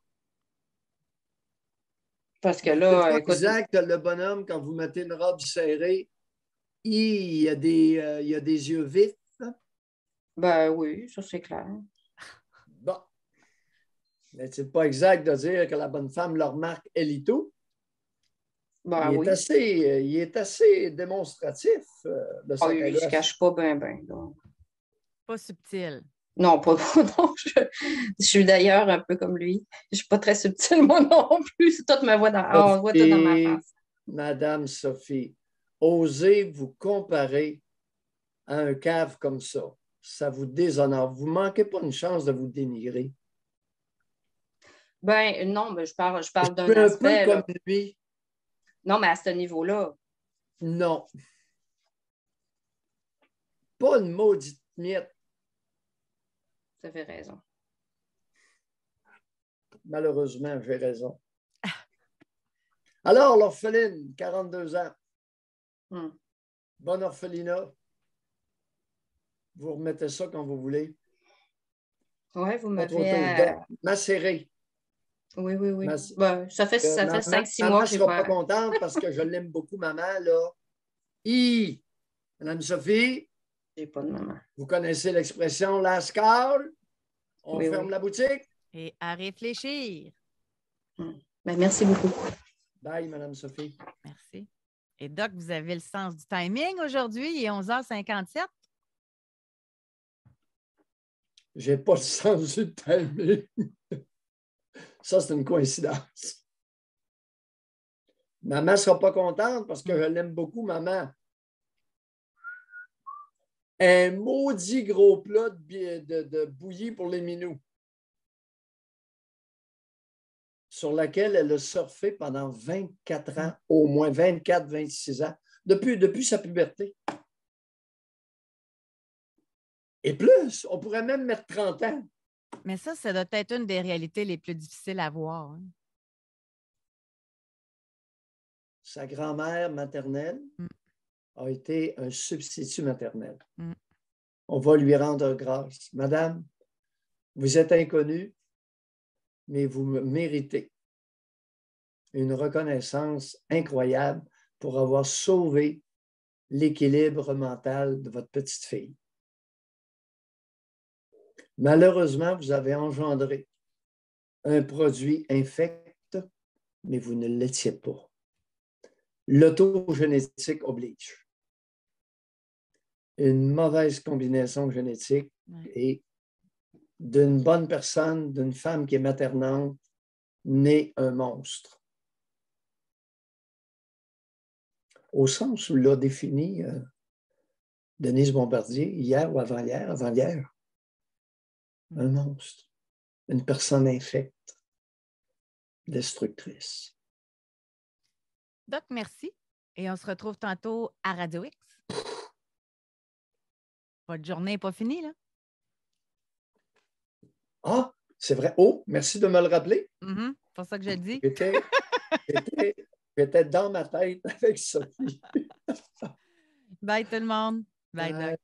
Parce que là, c'est écoute... exact, le bonhomme, quand vous mettez une robe serrée, il y a des yeux vifs. Ben oui, ça c'est clair. Bon. Mais c'est pas exact de dire que la bonne femme le remarque, elle et tout. Ben, il est assez démonstratif. Il ne se cache pas bien. Pas subtil. Non, pas non. Je suis d'ailleurs un peu comme lui. Je ne suis pas très subtile, moi non plus. Tout me voit on voit tout dans ma face. Madame Sophie, osez vous comparer à un cave comme ça. Ça vous déshonore. Vous ne manquez pas une chance de vous dénigrer. Ben non, mais je parle d'un aspect. Un peu comme lui. Non, mais à ce niveau-là. Non. Pas une maudite miette. Vous avez raison. Malheureusement, j'ai raison. Alors, l'orpheline, 42 ans. Bonne orphelinat. Vous remettez ça quand vous voulez. Oui, vous m'avez... Macéré. Oui. Ben, ça fait 5-6 mois que je ne serai pas contente parce que je l'aime beaucoup, maman, là. Madame Sophie. J'ai pas de maman. Vous connaissez l'expression « lascale ». On ferme la boutique. Et à réfléchir. Ben, merci beaucoup. Bye, Madame Sophie. Merci. Et Doc, vous avez le sens du timing aujourd'hui. Il est 11h57. J'ai pas le sens du timing. Ça, c'est une coïncidence. Maman ne sera pas contente parce que je l'aime beaucoup, maman. Un maudit gros plat de bouillie pour les minous, sur laquelle elle a surfé pendant 24 ans, au moins 24-26 ans, depuis sa puberté. Et plus, on pourrait même mettre 30 ans. Mais ça doit être une des réalités les plus difficiles à voir. Hein. Sa grand-mère maternelle a été un substitut maternel. On va lui rendre grâce. Madame, vous êtes inconnue, mais vous méritez une reconnaissance incroyable pour avoir sauvé l'équilibre mental de votre petite fille. Malheureusement, vous avez engendré un produit infect, mais vous ne l'étiez pas. L'autogénétique oblige. Une mauvaise combinaison génétique et d'une bonne personne, d'une femme qui est maternante, naît un monstre. Au sens où l'a défini Denise Bombardier hier ou avant-hier, un monstre, une personne infecte, destructrice. Doc, merci. Et on se retrouve tantôt à Radio X. Votre journée n'est pas finie, là? Ah, c'est vrai. Oh, merci de me le rappeler. C'est pour ça que je le dis. J'étais dans ma tête avec Sophie. Bye tout le monde. Bye. Doc.